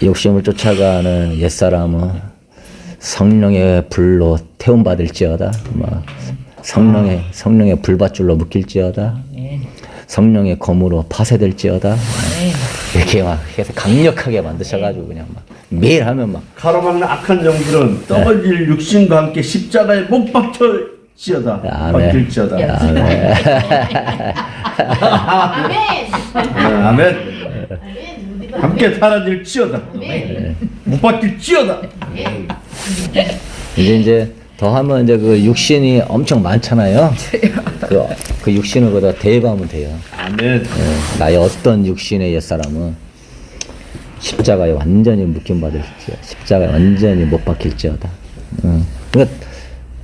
욕심을 쫓아가는 옛사람은 성령의 불로 태움받을지어다. 뭐 성령의 불밧줄로 묶일지어다. 성령의 검으로 파쇄될지어다. 이렇게 막 해서 강력하게 만드셔가지고 그냥 막 매일 하면 막 가로막는 악한 영들은 떠벌릴 육신과 함께 십자가에 못 박힐지어다. 아멘. 박힐지어다. 아멘. 함께 사라질지어다. 못 박힐지어다. 이제 더 하면 이제 그 육신이 엄청 많잖아요. 그 육신을 거기다 대입하면 돼요. 아멘. 나의 어떤 육신의 옛사람은 십자가에 완전히 묶임받을지어다. 십자가에 완전히 못 박힐지어다. 그러니까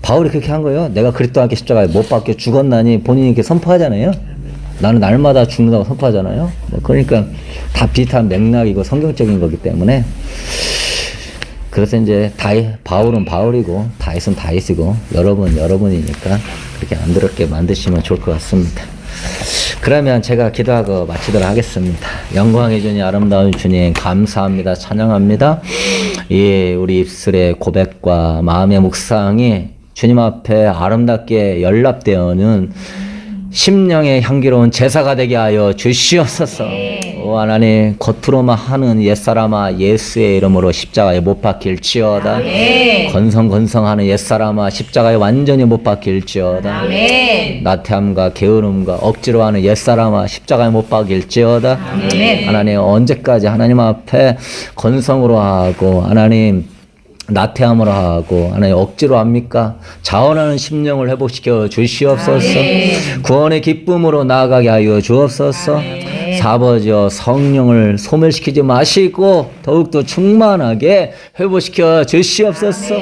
바울이 그렇게 한 거예요. 내가 그리스도와 함께 십자가에 못 박혀 죽었나니 본인이 이렇게 선포하잖아요. 나는 날마다 죽는다고 선포하잖아요. 그러니까 다 비슷한 맥락이고 성경적인 거기 때문에 그래서 이제 바울은 바울이고 다윗은 다윗이고 여러분은 여러분이니까 그렇게 안 더럽게 만드시면 좋을 것 같습니다. 그러면 제가 기도하고 마치도록 하겠습니다. 영광의 주님, 아름다운 주님, 감사합니다. 찬양합니다. 예, 우리 입술의 고백과 마음의 묵상이 주님 앞에 아름답게 연락되어는 심령의 향기로운 제사가 되게 하여 주시옵소서. 오 하나님, 겉으로만 하는 옛사람아 예수의 이름으로 십자가에 못 박힐지어다. 건성건성하는 옛사람아 십자가에 완전히 못 박힐지어다. 나태함과 게으름과 억지로 하는 옛사람아 십자가에 못 박힐지어다. 하나님, 언제까지 하나님 앞에 건성으로 하고 하나님 나태함으로 하고 하나님 억지로 합니까? 자원하는 심령을 회복시켜 주시옵소서. 구원의 기쁨으로 나아가게 하여 주옵소서. 아버지여, 성령을 소멸시키지 마시고 더욱더 충만하게 회복시켜 주시옵소서.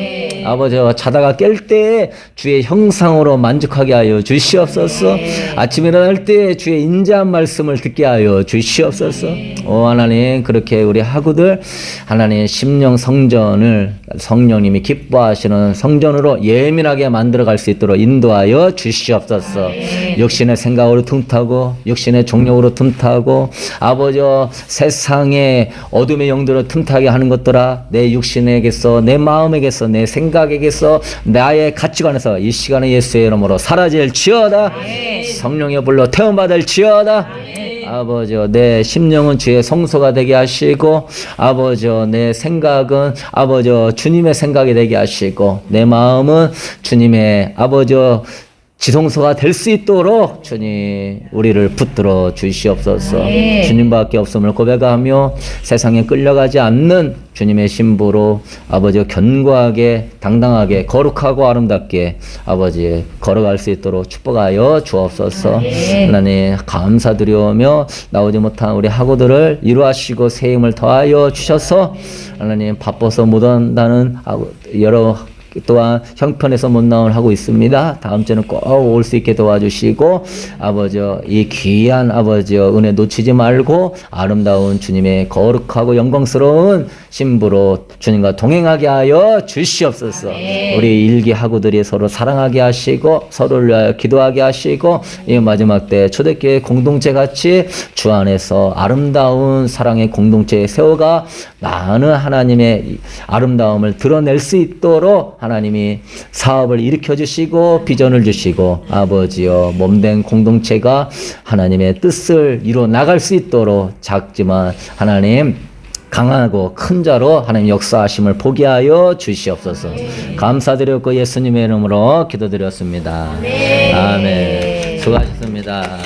아버지 자다가 깰 때 주의 형상으로 만족하게 하여 주시옵소서. 아침에 일어날 때 주의 인자한 말씀을 듣게 하여 주시옵소서. 하나님 그렇게 우리 하구들 하나님 심령 성전을 성령님이 기뻐하시는 성전으로 예민하게 만들어갈 수 있도록 인도하여 주시옵소서. 육신의 생각으로 틈타고 육신의 종력으로 틈타고 아버지 세상의 어둠의 영들을 틈타게 하는 것들아 내 육신에게서 내 마음에게서 내 생각에게서 나의 가치관에서 이 시간에 예수의 이름으로 사라질지어다. 성령의 불로 태움받을지어다. 아버지 내 심령은 주의 성소가 되게 하시고 아버지 내 생각은 아버지 주님의 생각이 되게 하시고 내 마음은 주님의 아버지 지성소가 될 수 있도록 주님 우리를 붙들어 주시옵소서. 주님밖에 없음을 고백하며 세상에 끌려가지 않는 주님의 신부로 아버지 견고하게 당당하게 거룩하고 아름답게 아버지 걸어갈 수 있도록 축복하여 주옵소서. 하나님 감사드리오며 나오지 못한 우리 하고들을 이루하시고 새 힘을 더하여 주셔서 하나님 바빠서 못 온다는 여러 또한 형편에서 못 나온 하고 있습니다. 다음 주에는 꼭 올 수 있게 도와주시고 아버지 이 귀한 아버지 은혜 놓치지 말고 아름다운 주님의 거룩하고 영광스러운 신부로 주님과 동행하게 하여 주시옵소서. 우리 일기 하구들이 서로 사랑하게 하시고 서로를 위하여 기도하게 하시고 이 마지막 때 초대교회 공동체 같이 주 안에서 아름다운 사랑의 공동체에 세워가 많은 하나님의 아름다움을 드러낼 수 있도록 하나님이 사업을 일으켜 주시고 비전을 주시고 아버지여 몸된 공동체가 하나님의 뜻을 이루어 나갈 수 있도록 작지만 하나님 강하고 큰 자로 하나님 역사하심을 보게 하여 주시옵소서. 감사드렸고 예수님의 이름으로 기도드렸습니다. 아멘. 수고하셨습니다.